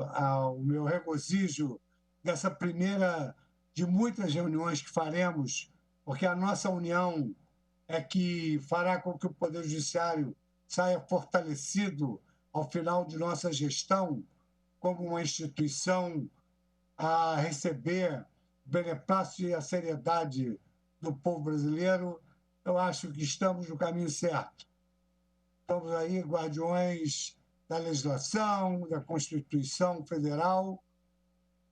o meu regozijo dessa primeira de muitas reuniões que faremos, porque a nossa união é que fará com que o Poder Judiciário saia fortalecido ao final de nossa gestão como uma instituição a receber o beneplácito e a seriedade do povo brasileiro. Eu acho que estamos no caminho certo. Estamos aí guardiões da legislação, da Constituição Federal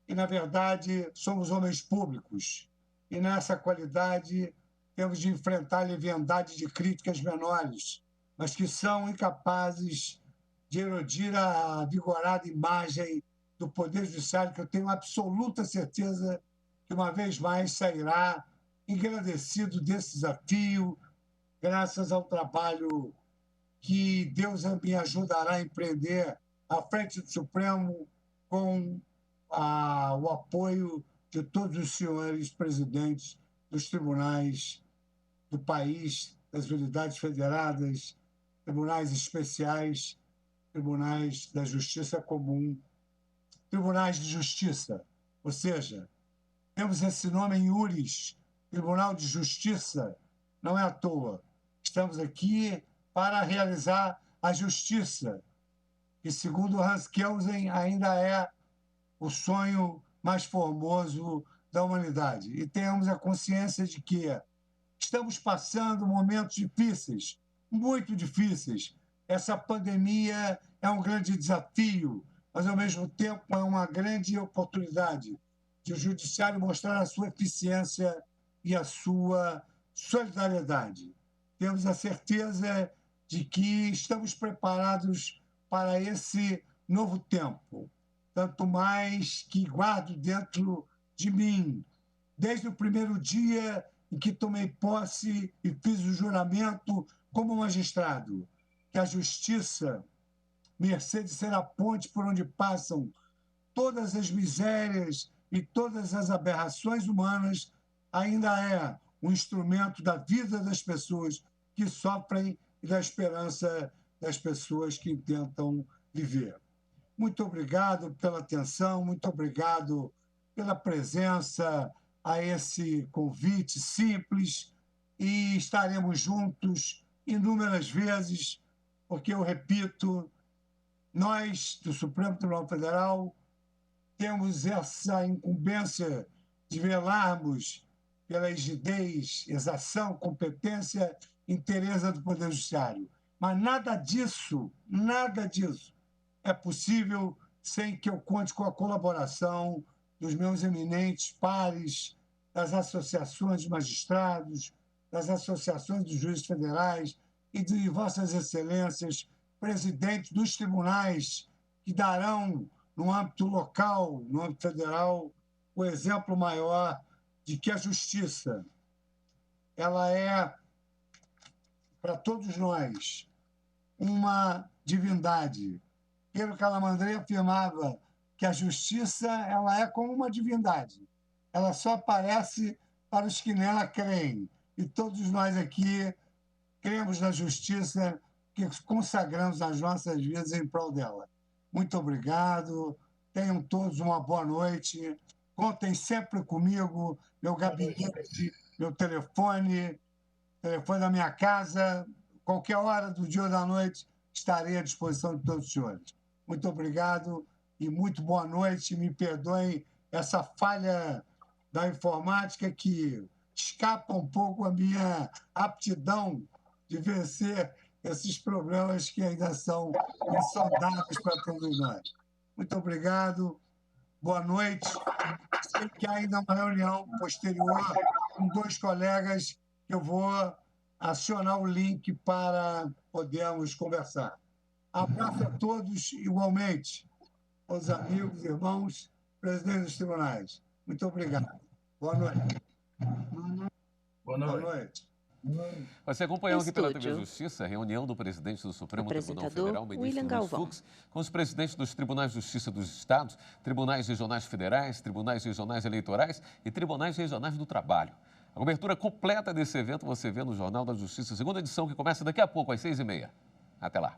e, na verdade, somos homens públicos. E, nessa qualidade, temos de enfrentar a leviandade de críticas menores, mas que são incapazes de erodir a vigorada imagem do Poder Judiciário, que eu tenho absoluta certeza que, uma vez mais, sairá engrandecido desse desafio, graças ao trabalho que Deus me ajudará a empreender à frente do Supremo com o apoio de todos os senhores presidentes dos tribunais do país, das unidades federadas, tribunais especiais, tribunais da justiça comum, tribunais de justiça. Ou seja, temos esse nome em iuris, Tribunal de Justiça, não é à toa. Estamos aqui para realizar a justiça, que, segundo Hans Kelsen, ainda é o sonho mais formoso da humanidade. E tenhamos a consciência de que estamos passando momentos difíceis, muito difíceis. Essa pandemia é um grande desafio, mas, ao mesmo tempo, é uma grande oportunidade de o judiciário mostrar a sua eficiência e a sua solidariedade. Temos a certeza de que estamos preparados para esse novo tempo, tanto mais que guardo dentro de mim, desde o primeiro dia em que tomei posse e fiz o juramento como magistrado, que a justiça, mercê de ser a ponte por onde passam todas as misérias e todas as aberrações humanas, ainda é um instrumento da vida das pessoas que sofrem e da esperança das pessoas que tentam viver. Muito obrigado pela atenção, muito obrigado pela presença a esse convite simples, e estaremos juntos inúmeras vezes, porque, eu repito, nós, do Supremo Tribunal Federal, temos essa incumbência de velarmos pela rigidez, exação, competência, interesse do Poder Judiciário. Mas nada disso é possível sem que eu conte com a colaboração dos meus eminentes pares, das associações de magistrados, das associações dos juízes federais e de vossas excelências, presidentes dos tribunais, que darão, no âmbito local, no âmbito federal, o exemplo maior de que a justiça, ela é, para todos nós, uma divindade. Pedro Calamandrei afirmava que a justiça, ela é como uma divindade. Ela só aparece para os que nela creem. E todos nós aqui cremos na justiça, que consagramos as nossas vidas em prol dela. Muito obrigado. Tenham todos uma boa noite. Contem sempre comigo, meu gabinete, meu telefone da minha casa. Qualquer hora do dia ou da noite estarei à disposição de todos os senhores. Muito obrigado e muito boa noite. Me perdoem essa falha da informática que escapa um pouco a minha aptidão de vencer esses problemas que ainda são insondáveis para todos nós. Muito obrigado, boa noite. Sei que há ainda uma reunião posterior com 2 colegas que eu vou acionar o link para podermos conversar. Abraço a todos igualmente, aos amigos, irmãos, presidentes dos tribunais. Muito obrigado. Boa noite. Boa noite. Boa noite. Você acompanhou aqui pela TV Justiça a reunião do presidente do Supremo Tribunal Federal, ministro Luiz Fux, com os presidentes dos Tribunais de Justiça dos Estados, Tribunais Regionais Federais, Tribunais Regionais Eleitorais e Tribunais Regionais do Trabalho. A cobertura completa desse evento você vê no Jornal da Justiça, segunda edição, que começa daqui a pouco, às 6h30. Até lá.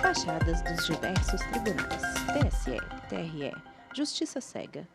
Fachadas dos diversos tribunais. TSE, TRE, Justiça Cega.